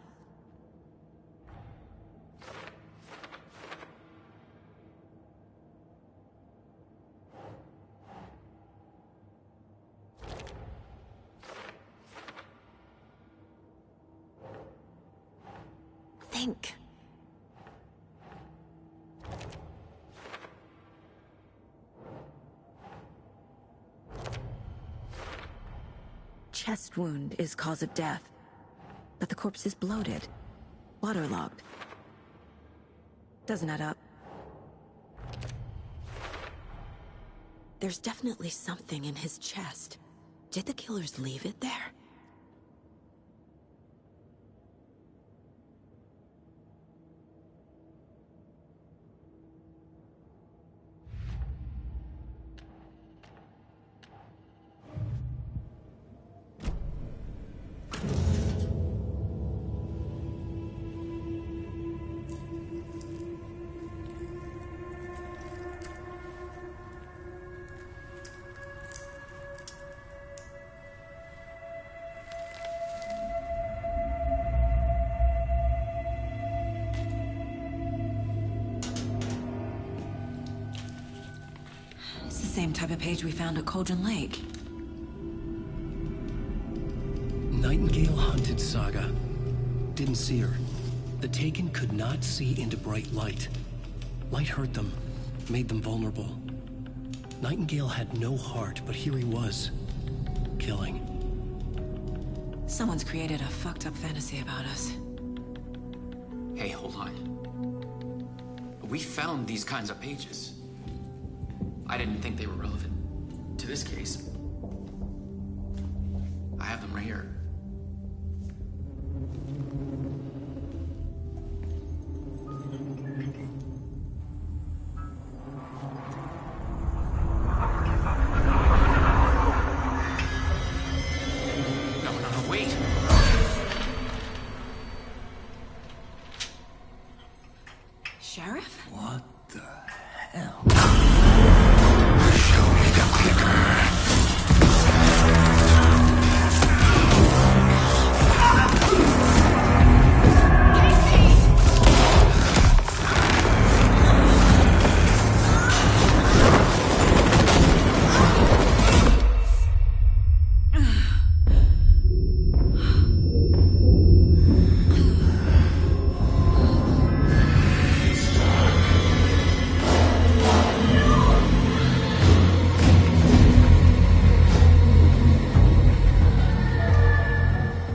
Think. Chest wound is cause of death, but the corpse is bloated, waterlogged. Doesn't add up. There's definitely something in his chest. Did the killers leave it there? It's the same type of page we found at Cauldron Lake. Nightingale hunted Saga. Didn't see her. The Taken could not see into bright light. Light hurt them, made them vulnerable. Nightingale had no heart, but here he was, killing. Someone's created a fucked up fantasy about us. Hey, hold on. We found these kinds of pages. I didn't think they were relevant to this case. I have them right here. No, wait. Sheriff? What the hell? Show me the clicker.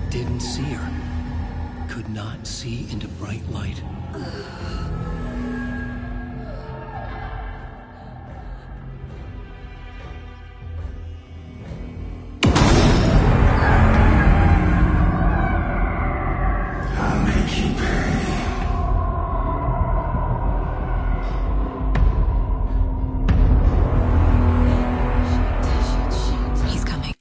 Didn't see her. Could not see into bright light. I'll make you pay. He's coming.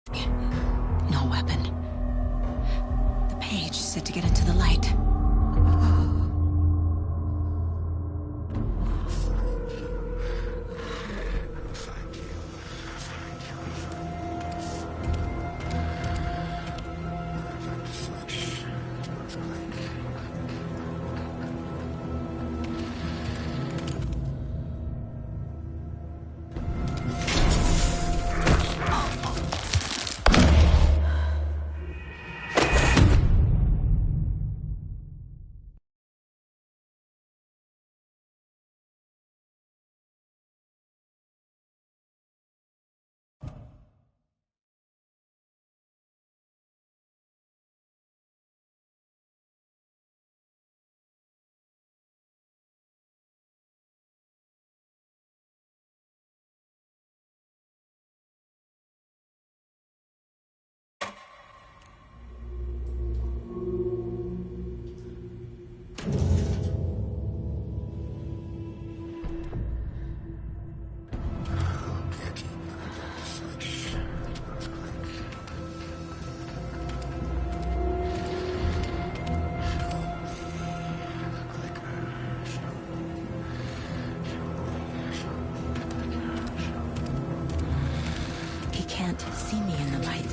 No weapon. The page said to get into the light. He can't see me in the light.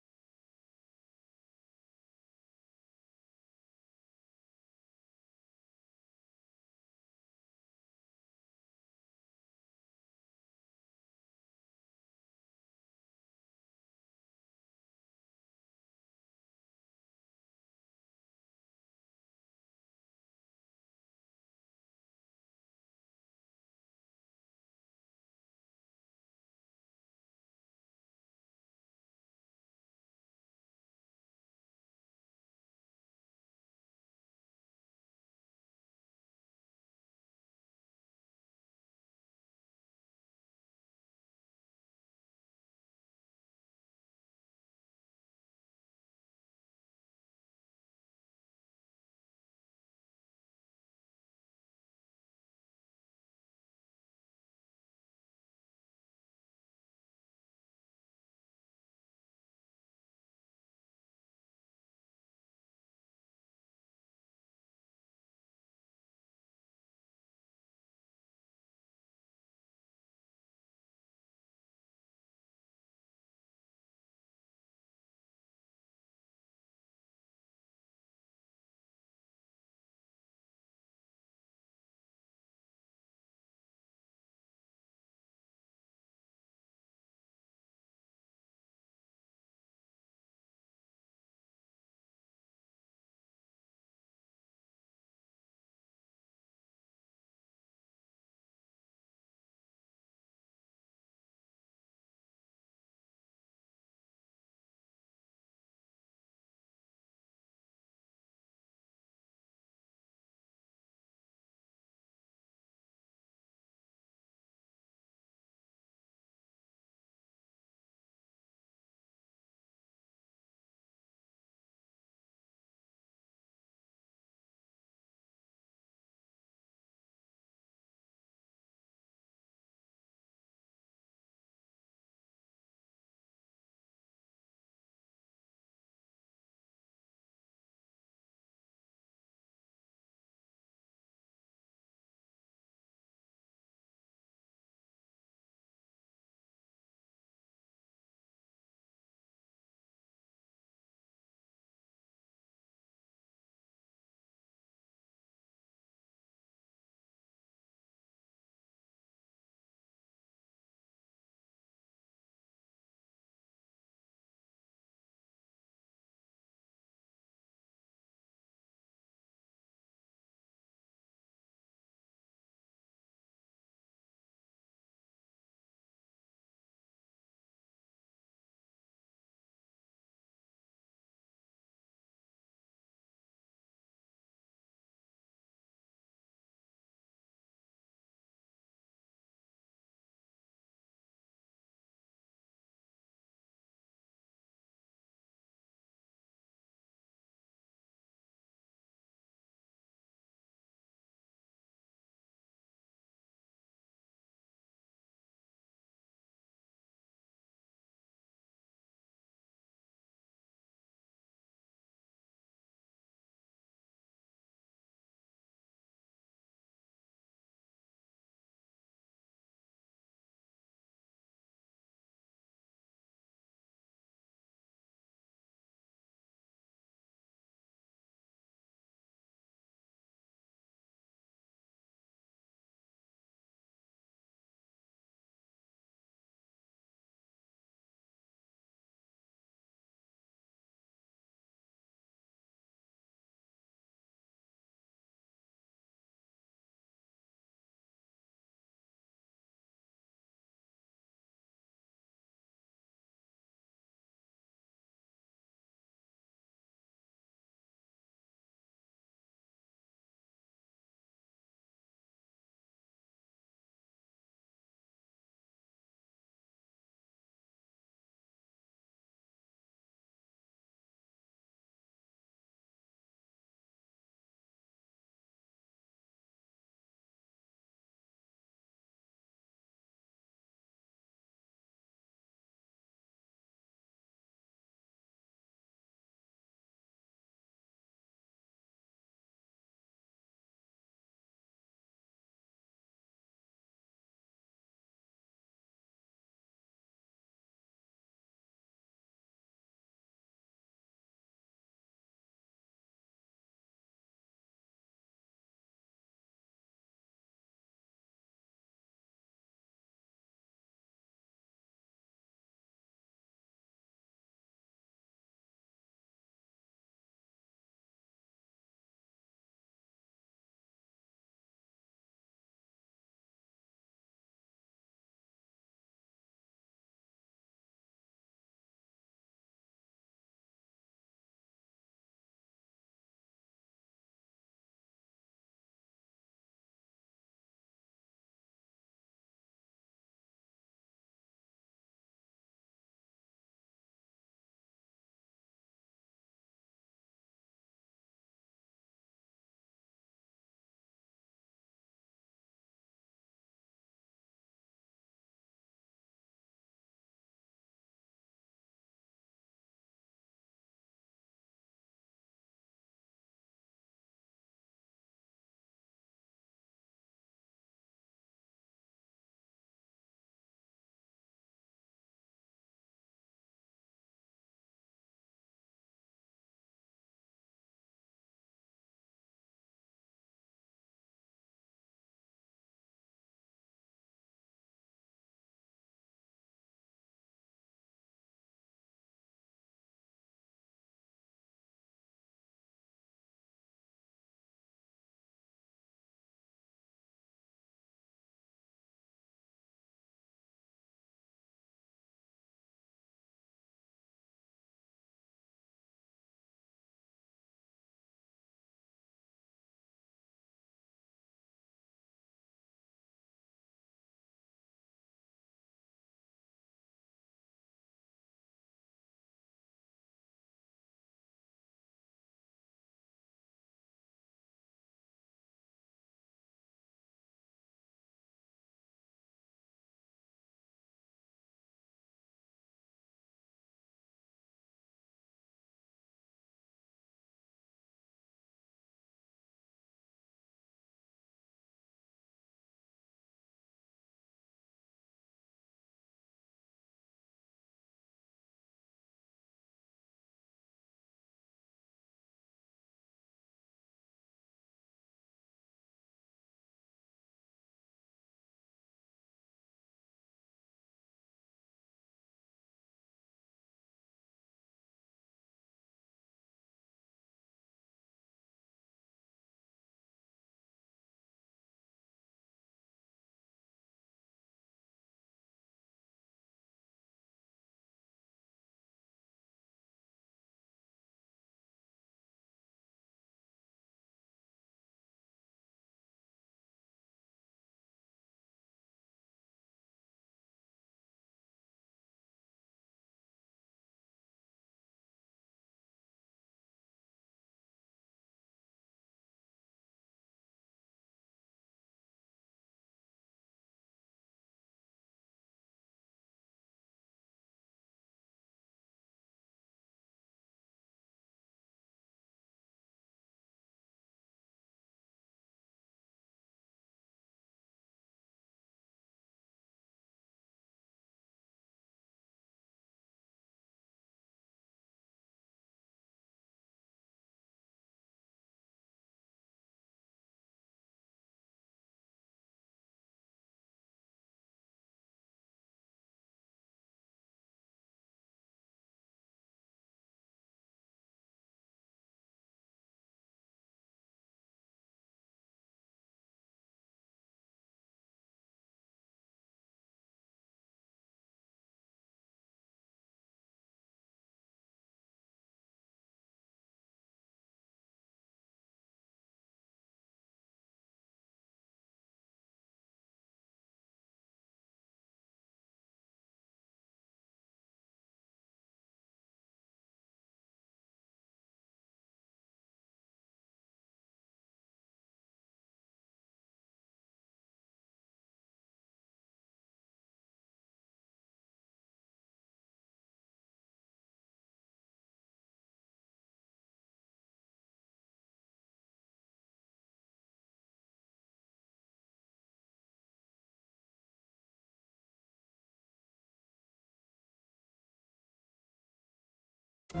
My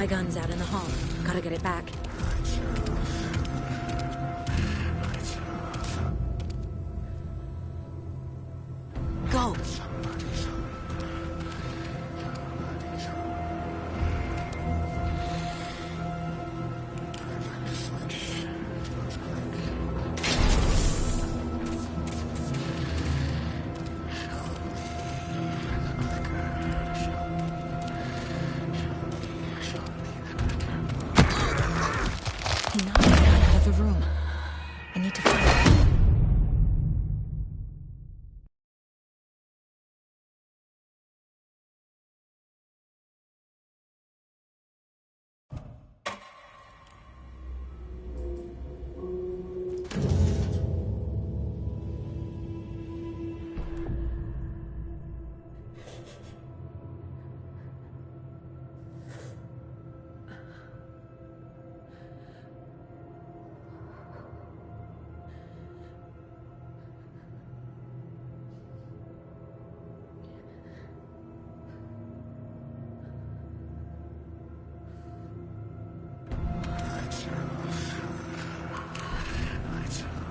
gun's out in the hall. Gotta get it back. Go! He knocked the gun out of the room. I need to find it.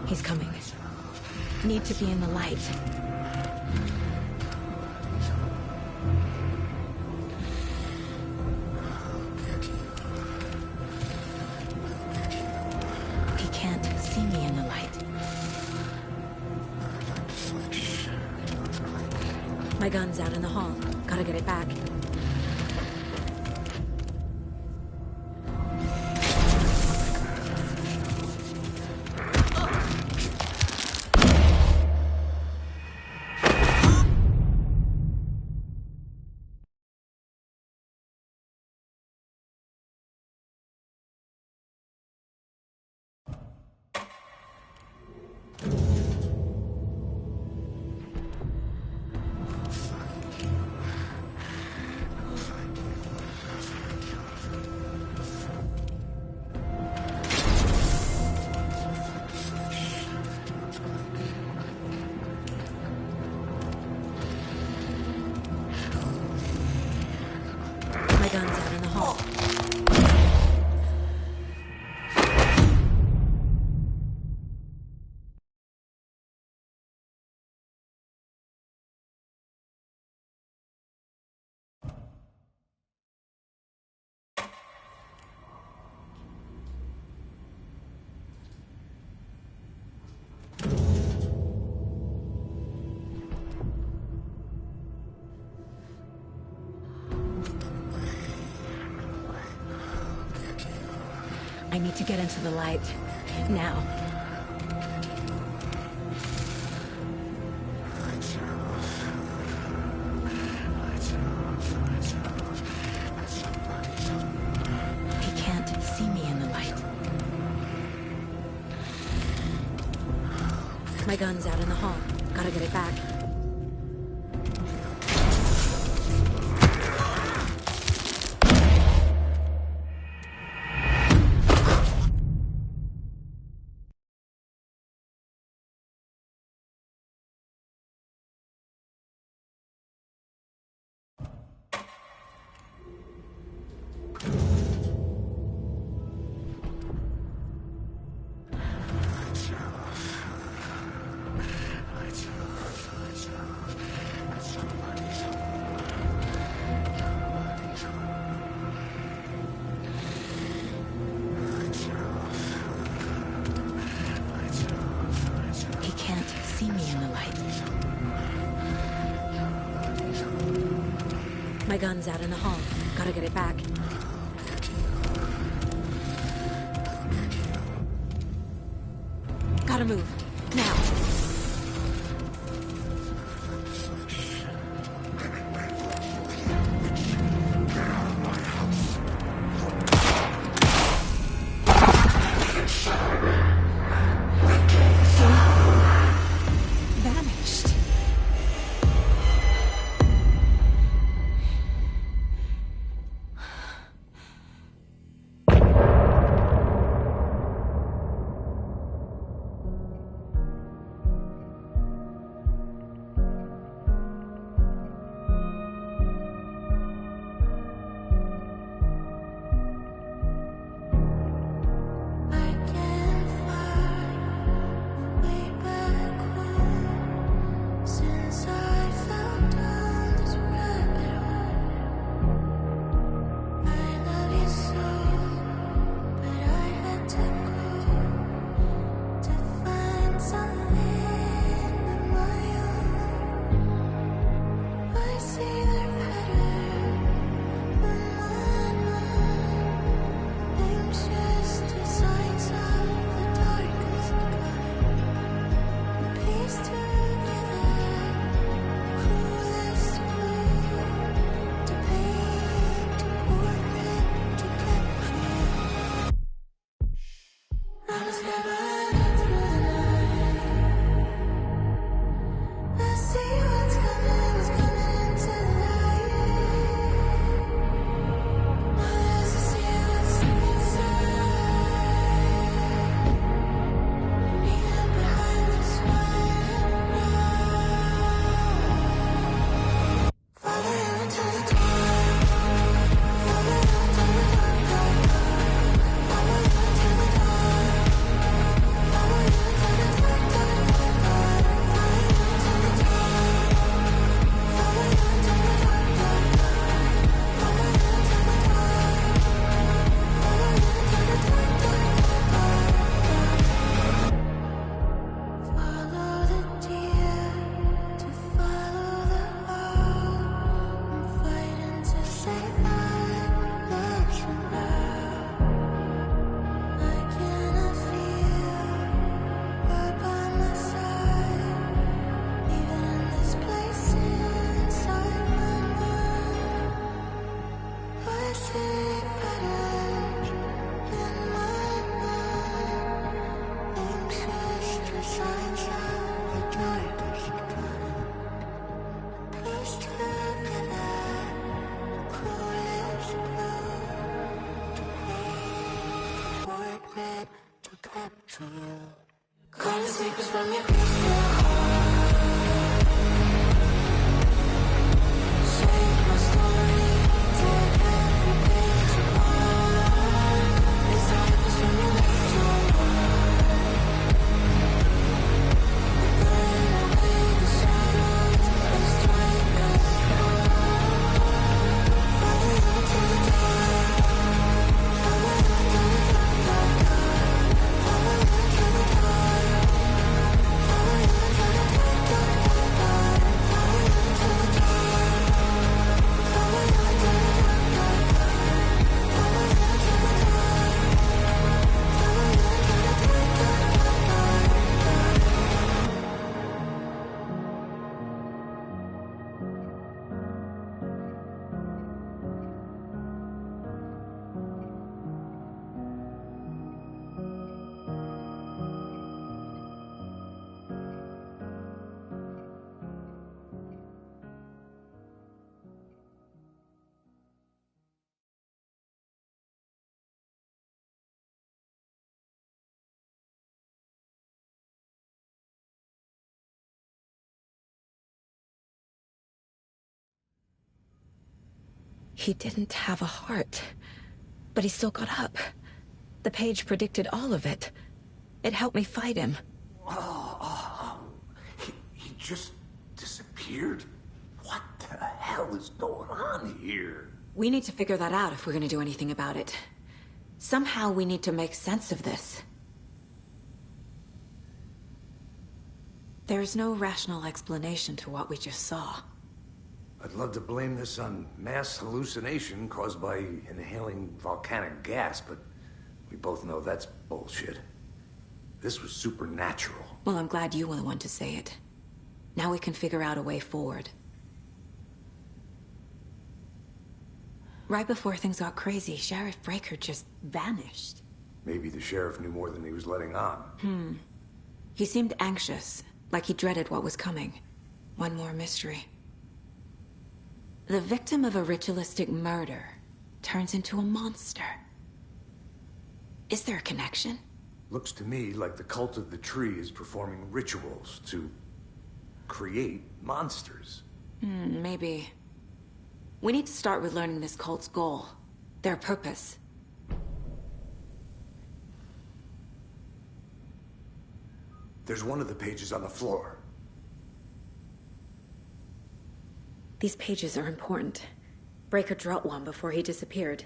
He's coming. Need to be in the light. He can't see me in the light. My gun's out in the hall. Gotta get it back. My gun's out in the hall. I need to get into the light. Now. He can't see me in the light. My gun's out in the hall. Gotta get it back. He can't see me in the light. My gun's out in the hall. Gotta get it back. Gotta move. Now. Vanished. He didn't have a heart, but he still got up. The page predicted all of it. It helped me fight him. He just disappeared? What the hell is going on here? We need to figure that out if we're gonna do anything about it. Somehow we need to make sense of this. There's no rational explanation to what we just saw. I'd love to blame this on mass hallucination caused by inhaling volcanic gas, but we both know that's bullshit. This was supernatural. Well, I'm glad you were the one to say it. Now we can figure out a way forward. Right before things got crazy, Sheriff Breaker just vanished. Maybe the sheriff knew more than he was letting on. He seemed anxious, like he dreaded what was coming. One more mystery. The victim of a ritualistic murder turns into a monster. Is there a connection? Looks to me like the cult of the tree is performing rituals to create monsters. Maybe. We need to start with learning this cult's goal, their purpose. There's one of the pages on the floor. These pages are important. Breaker dropped one before he disappeared.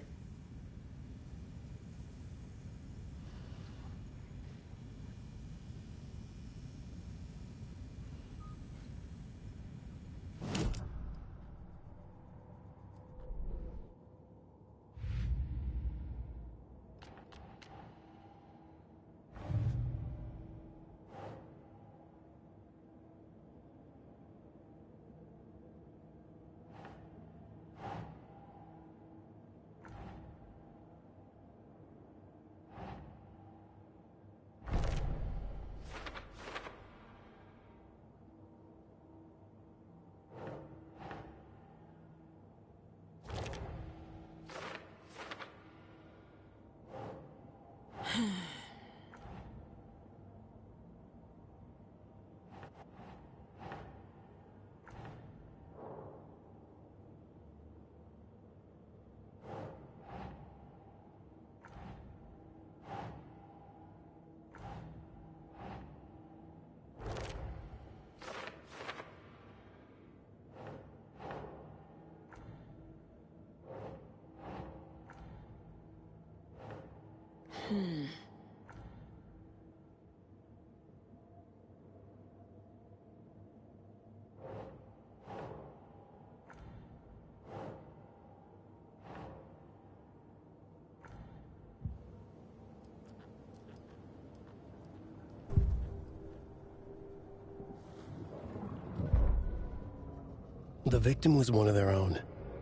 The victim was one of their own.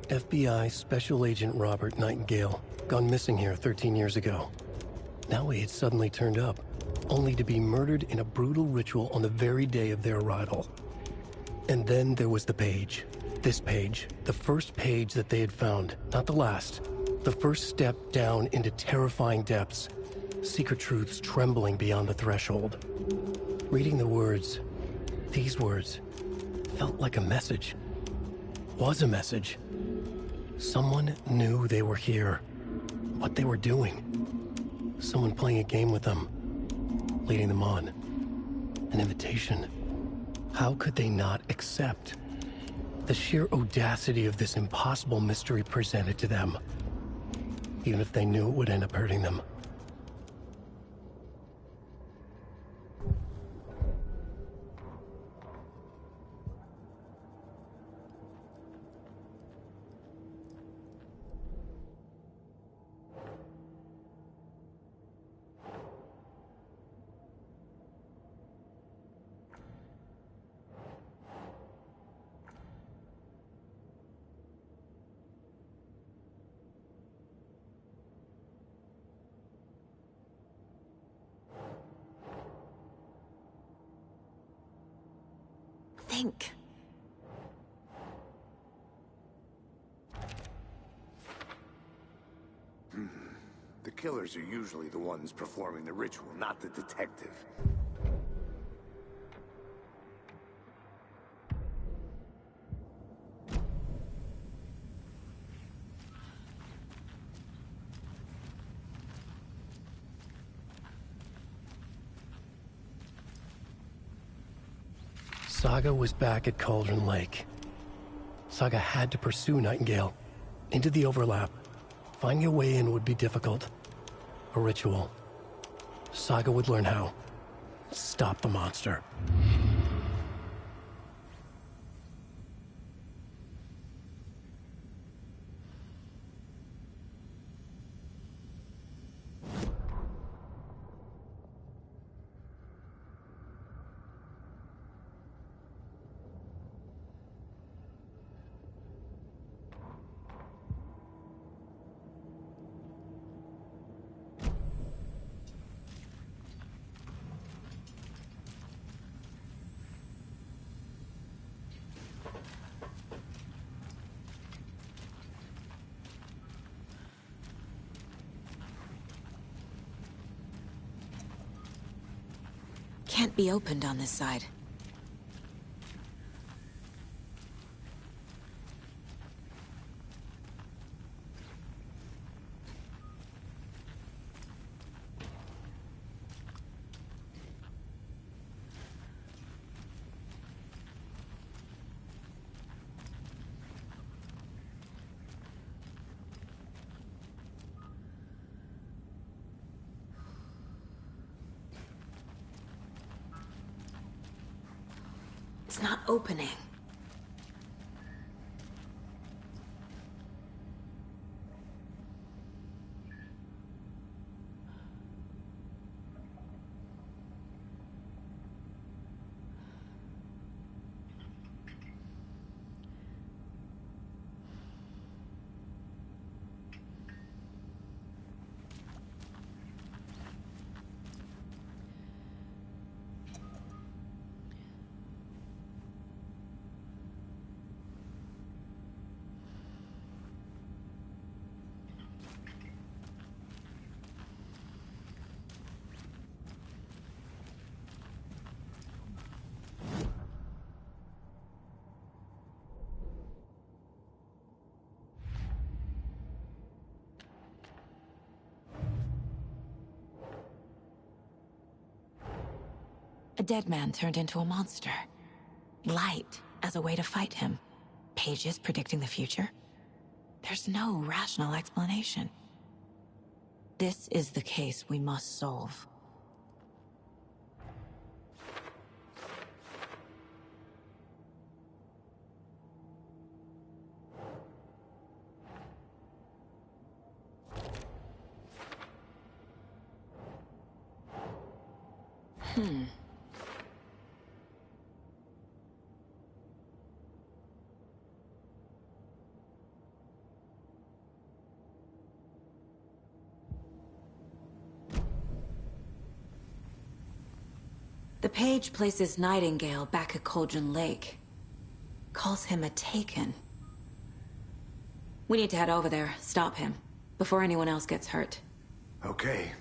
FBI Special Agent Robert Nightingale, gone missing here 13 years ago. Now he had suddenly turned up, only to be murdered in a brutal ritual on the very day of their arrival. And then there was the page. This page, the first page that they had found, not the last. The first step down into terrifying depths. Secret truths trembling beyond the threshold. Reading the words, these words, felt like a message. Was a message. Someone knew they were here. What they were doing. Someone playing a game with them. Leading them on. An invitation. How could they not accept? The sheer audacity of this impossible mystery presented to them. Even if they knew it would end up hurting them. Think. The killers are usually the ones performing the ritual, not the detective. Saga was back at Cauldron Lake. Saga had to pursue Nightingale. Into the overlap. Finding a way in would be difficult. A ritual. Saga would learn how. Stop the monster. Can't be opened on this side. It's not opening. A dead man turned into a monster. Light as a way to fight him. Pages predicting the future. There's no rational explanation. This is the case we must solve. The page places Nightingale back at Cauldron Lake. Calls him a Taken. We need to head over there, stop him, before anyone else gets hurt. Okay.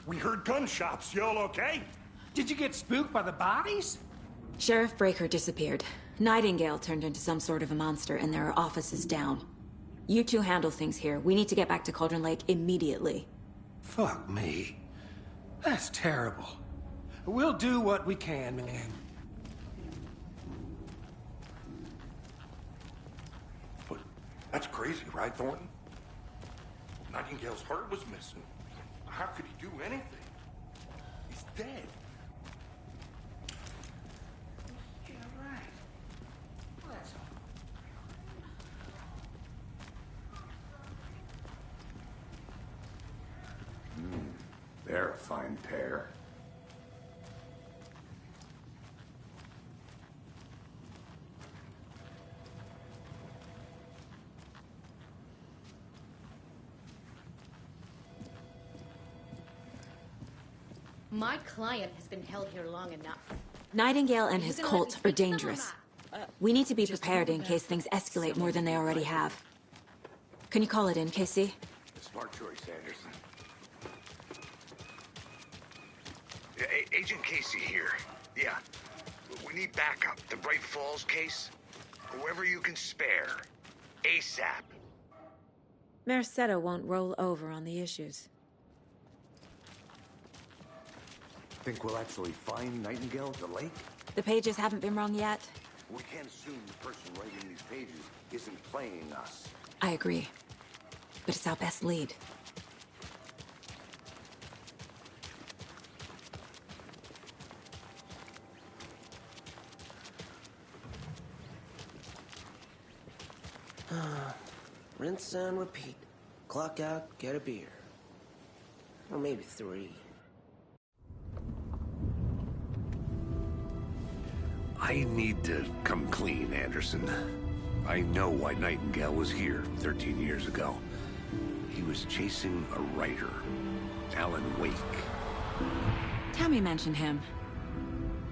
We heard gunshots. Y'all okay? Did you get spooked by the bodies? Sheriff Breaker disappeared. Nightingale turned into some sort of a monster, and there are offices down. You two handle things here. We need to get back to Cauldron Lake immediately. Fuck me. That's terrible. We'll do what we can, man. But that's crazy, right, Thornton? Nightingale's heart was missing. How could he do anything? He's dead. Yeah, right. Well, that's all. They're a fine pair. My client has been held here long enough. Nightingale and his cult are dangerous. We need to be prepared in case things escalate more than they already have. Can you call it in, Casey? Smart choice, Anderson. Agent Casey here. Yeah. We need backup. The Bright Falls case. Whoever you can spare. ASAP. Merced won't roll over on the issues. Think we'll actually find Nightingale at the lake? The pages haven't been wrong yet. We can't assume the person writing these pages isn't playing us. I agree. But it's our best lead. Rinse and repeat. Clock out, get a beer. Or maybe 3. I need to come clean, Anderson. I know why Nightingale was here 13 years ago. He was chasing a writer, Alan Wake. Tammy mentioned him.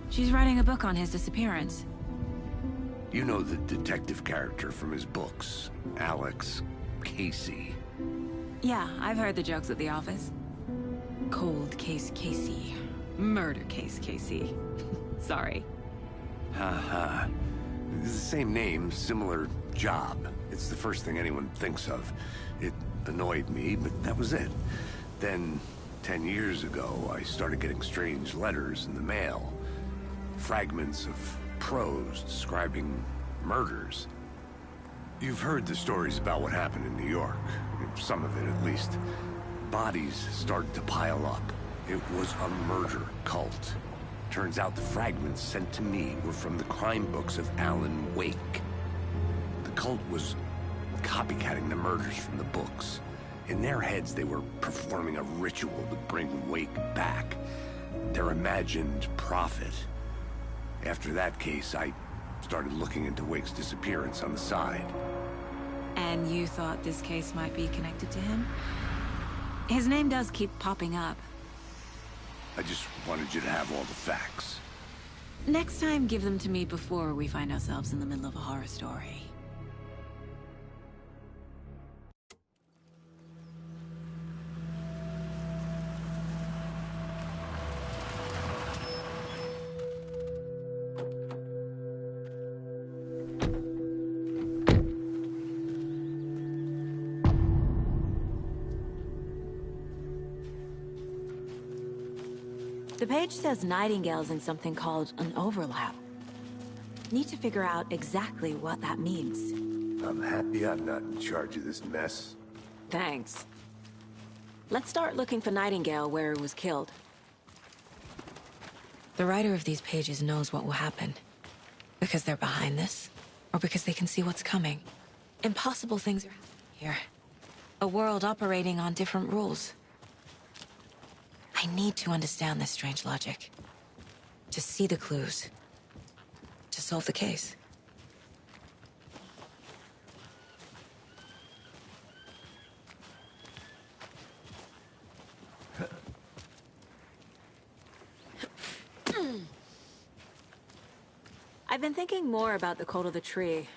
She's writing a book on his disappearance. You know the detective character from his books, Alex Casey. Yeah, I've heard the jokes at the office. Cold case Casey. Murder case Casey. Sorry. Ha. It's the same name, similar job. It's the first thing anyone thinks of. It annoyed me, but that was it. Then, 10 years ago, I started getting strange letters in the mail. Fragments of prose describing murders. You've heard the stories about what happened in New York. Some of it, at least. Bodies started to pile up. It was a murder cult. Turns out the fragments sent to me were from the crime books of Alan Wake. The cult was copycatting the murders from the books. In their heads, they were performing a ritual to bring Wake back. Their imagined prophet. After that case, I started looking into Wake's disappearance on the side. And you thought this case might be connected to him? His name does keep popping up. I just wanted you to have all the facts. Next time, give them to me before we find ourselves in the middle of a horror story. The page says Nightingale's in something called an overlap. Need to figure out exactly what that means. I'm happy I'm not in charge of this mess. Thanks. Let's start looking for Nightingale where he was killed. The writer of these pages knows what will happen. Because they're behind this, or because they can see what's coming. Impossible things are happening here. A world operating on different rules. I need to understand this strange logic. To see the clues. To solve the case. I've been thinking more about the cult of the tree.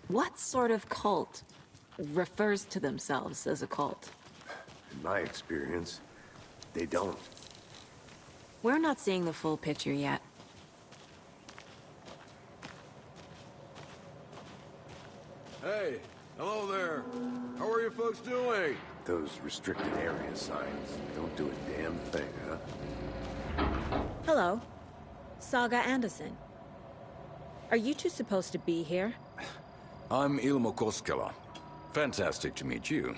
What sort of cult refers to themselves as a cult? In my experience, they don't. We're not seeing the full picture yet. Hey, hello there. How are you folks doing? Those restricted area signs don't do a damn thing, huh? Hello. Saga Anderson. Are you two supposed to be here? I'm Ilmo Koskela. Fantastic to meet you.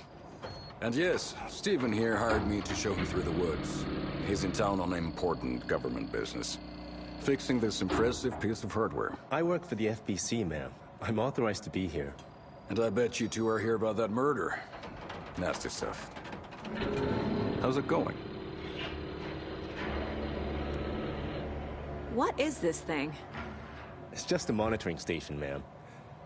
And yes, Stephen here hired me to show him through the woods. He's in town on important government business. Fixing this impressive piece of hardware. I work for the FBC, ma'am. I'm authorized to be here. And I bet you two are here about that murder. Nasty stuff. How's it going? What is this thing? It's just a monitoring station, ma'am.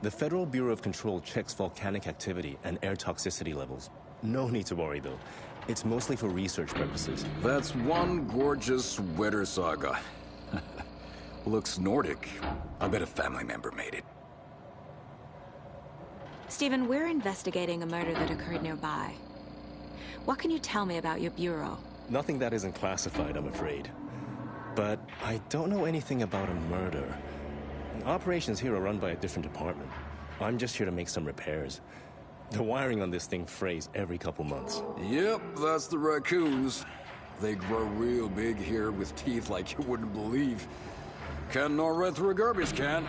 The Federal Bureau of Control checks volcanic activity and air toxicity levels. No need to worry, though. It's mostly for research purposes. That's one gorgeous weather saga. Looks Nordic. I bet a family member made it. Stephen, we're investigating a murder that occurred nearby. What can you tell me about your bureau? Nothing that isn't classified, I'm afraid. But I don't know anything about a murder. Operations here are run by a different department. I'm just here to make some repairs. The wiring on this thing frays every couple months. Yep, that's the raccoons. They grow real big here with teeth like you wouldn't believe. Can nor run through a garbage can.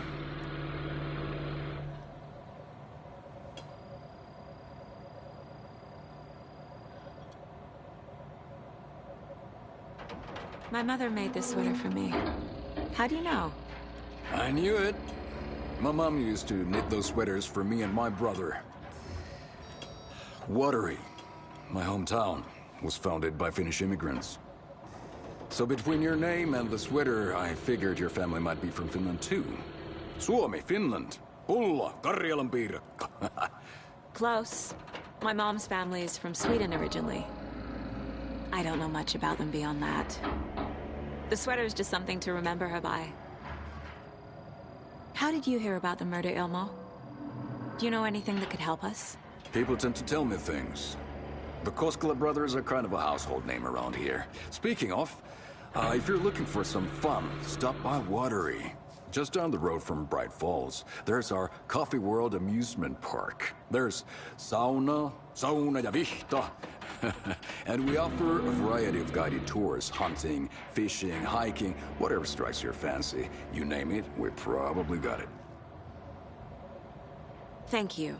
My mother made this sweater for me. How do you know? I knew it. My mom used to knit those sweaters for me and my brother. Watery, my hometown, was founded by Finnish immigrants. So between your name and the sweater, I figured your family might be from Finland too. Suomi, Finland. Pulla, Karjalan piirakka. Close. My mom's family is from Sweden originally. I don't know much about them beyond that. The sweater is just something to remember her by. How did you hear about the murder, Ilmo? Do you know anything that could help us? People tend to tell me things. The Koskela brothers are kind of a household name around here. Speaking of, if you're looking for some fun, stop by Watery. Just down the road from Bright Falls, there's our Coffee World amusement park. There's sauna ja vihta. And we offer a variety of guided tours, hunting, fishing, hiking, whatever strikes your fancy. You name it, we probably got it. Thank you.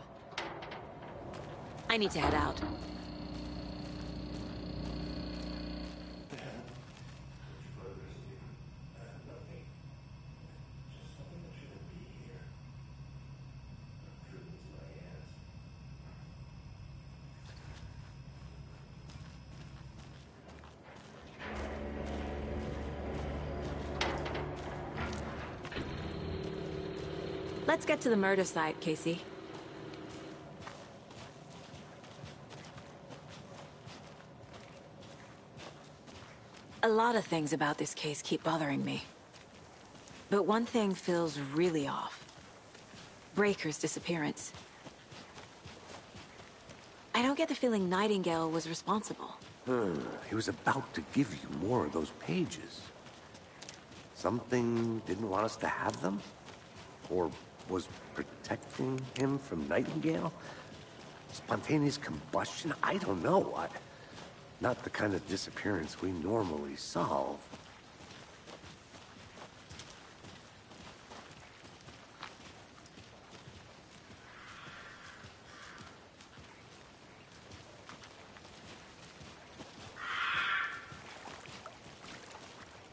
I need to head out. Let's get to the murder site, Casey. A lot of things about this case keep bothering me. But one thing feels really off. Breaker's disappearance. I don't get the feeling Nightingale was responsible. He was about to give you more of those pages. Something didn't want us to have them? Or was protecting him from Nightingale? Spontaneous combustion? I don't know. Not the kind of disappearance we normally solve.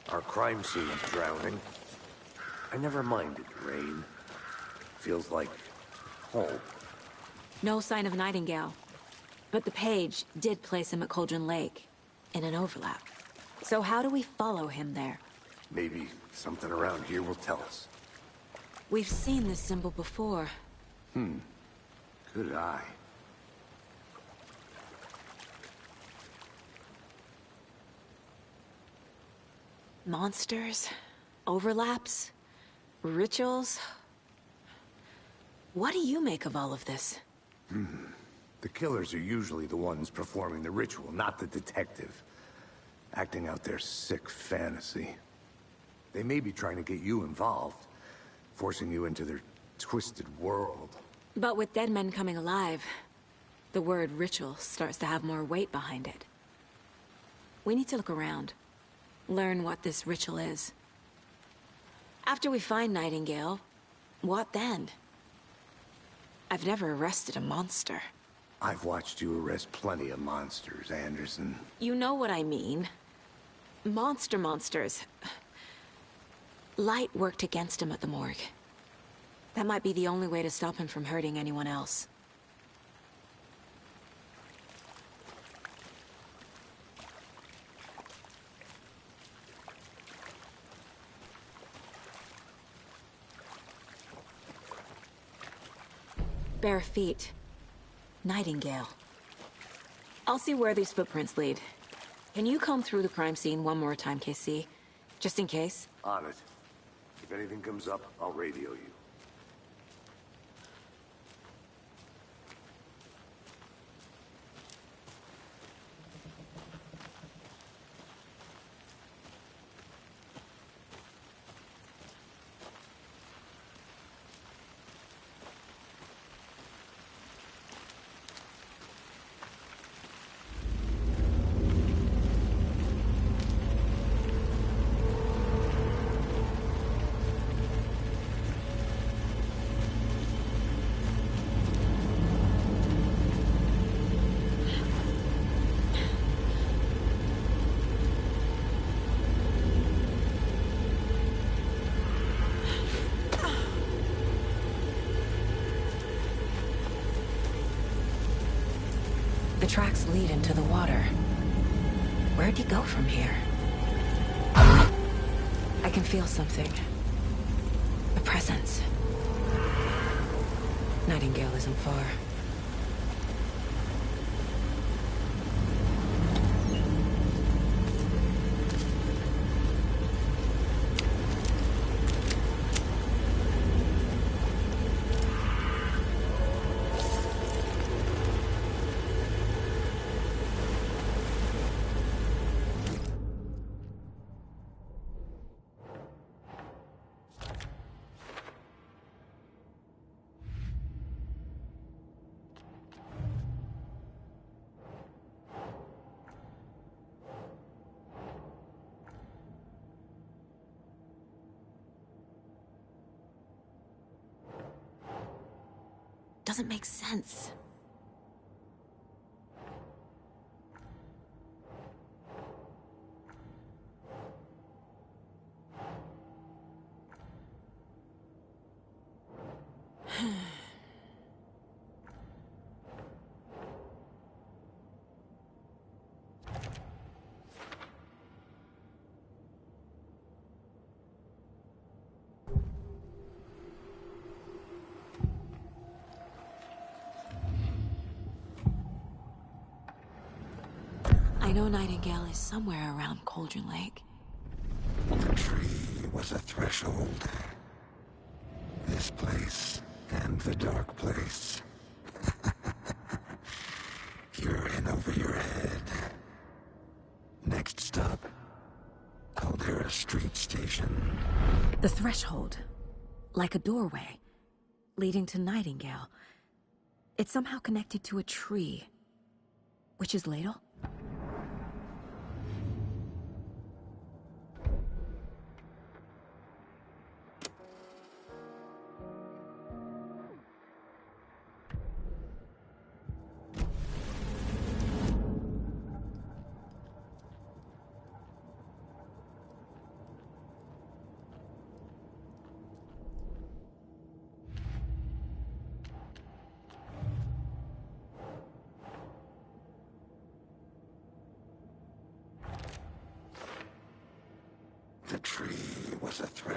Our crime scene's drowning. I never minded rain. Feels like home. No sign of Nightingale. But the page did place him at Cauldron Lake, in an overlap. So how do we follow him there? Maybe something around here will tell us. We've seen this symbol before. Good eye. Monsters? Overlaps? Rituals? What do you make of all of this? The killers are usually the ones performing the ritual, not the detective. Acting out their sick fantasy. They may be trying to get you involved, forcing you into their twisted world. But with dead men coming alive, the word ritual starts to have more weight behind it. We need to look around. Learn what this ritual is. After we find Nightingale, what then? I've never arrested a monster. I've watched you arrest plenty of monsters, Anderson. You know what I mean. Monsters. Light worked against him at the morgue. That might be the only way to stop him from hurting anyone else. Bare feet. Nightingale. I'll see where these footprints lead. Can you comb through the crime scene one more time, KC? Just in case? On it. If anything comes up, I'll radio you. The tracks lead into the water. Where'd he go from here? I can feel something. A presence. Nightingale isn't far. Doesn't make sense. I know Nightingale is somewhere around Cauldron Lake. The tree was a threshold. This place and the dark place. You're in over your head. Next stop, Caldera Street Station. The threshold. Like a doorway. Leading to Nightingale. It's somehow connected to a tree. Witch's Ladle?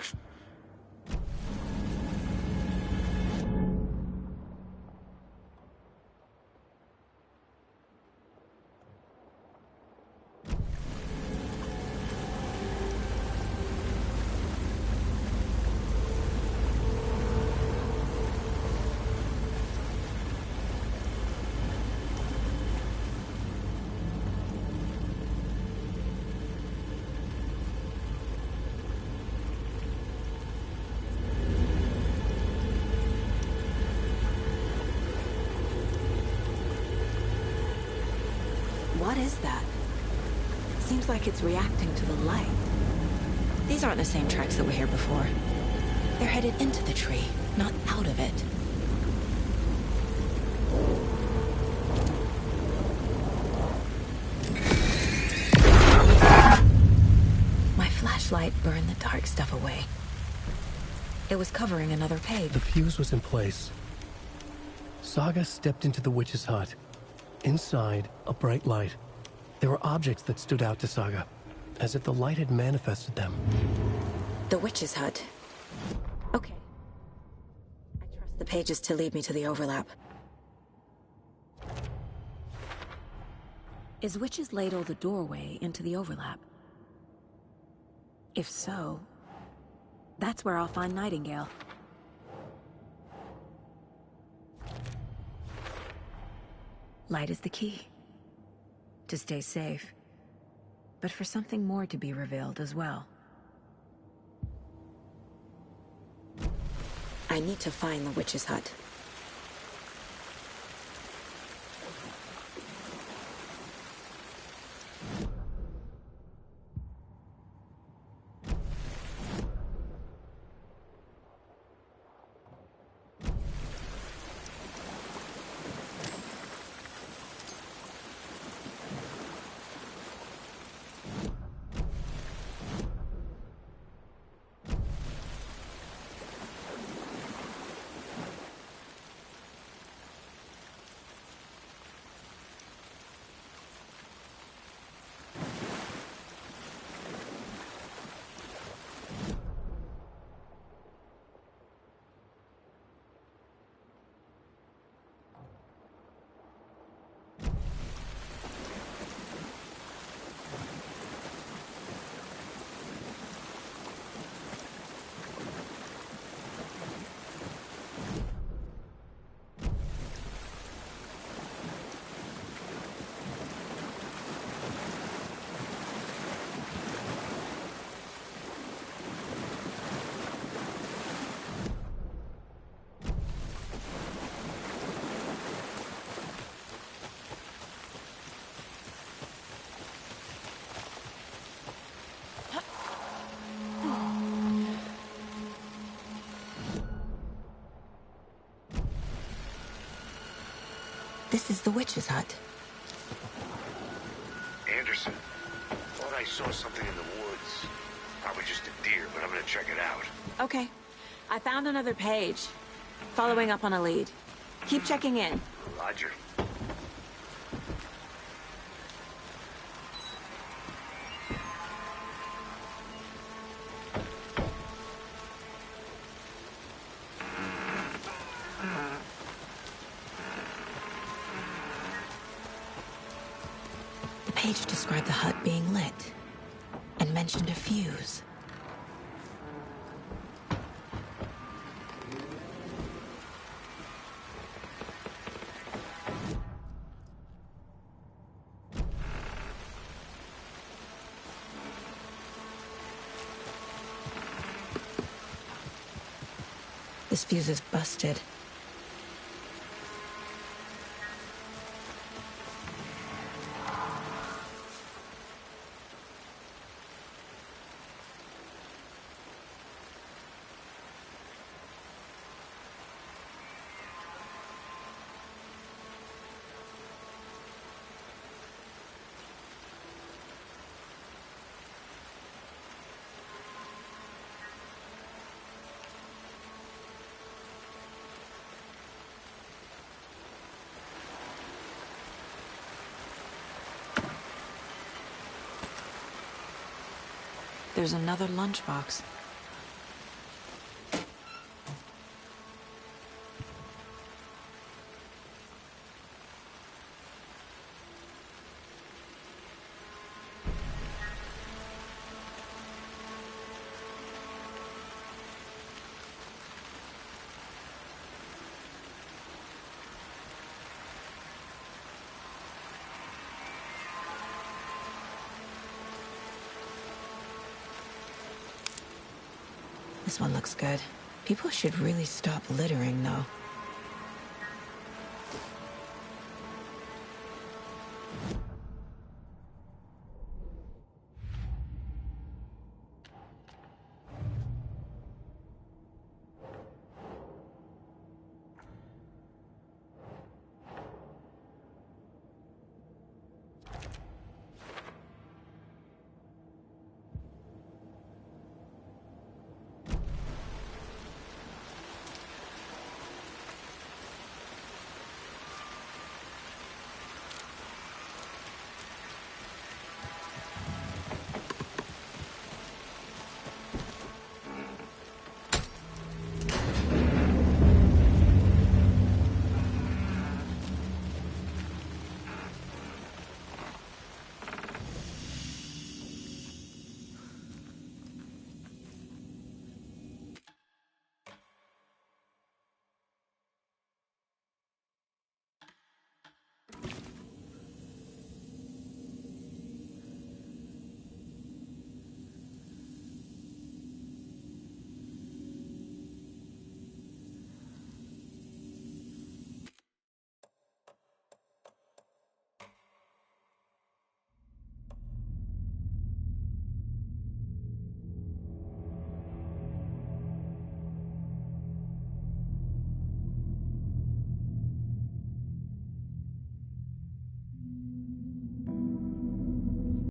flesh. What is that? Seems like it's reacting to the light. These aren't the same tracks that were here before. They're headed into the tree, not out of it. My flashlight burned the dark stuff away. It was covering another page. The fuse was in place. Saga stepped into the witch's hut. Inside, a bright light. There were objects that stood out to Saga, as if the light had manifested them. The witch's hut. Okay. I trust the pages to lead me to the overlap. Is Witch's Ladle the doorway into the overlap? If so, that's where I'll find Nightingale. Light is the key. To stay safe. But for something more to be revealed as well. I need to find the witch's hut. This is the witch's hut. Anderson, thought I saw something in the woods. Probably just a deer, but I'm gonna check it out. Okay. I found another page. Following up on a lead. Keep checking in. Roger. The page described the hut being lit and mentioned a fuse. This fuse is busted. There's another lunchbox. This one looks good. People should really stop littering, though.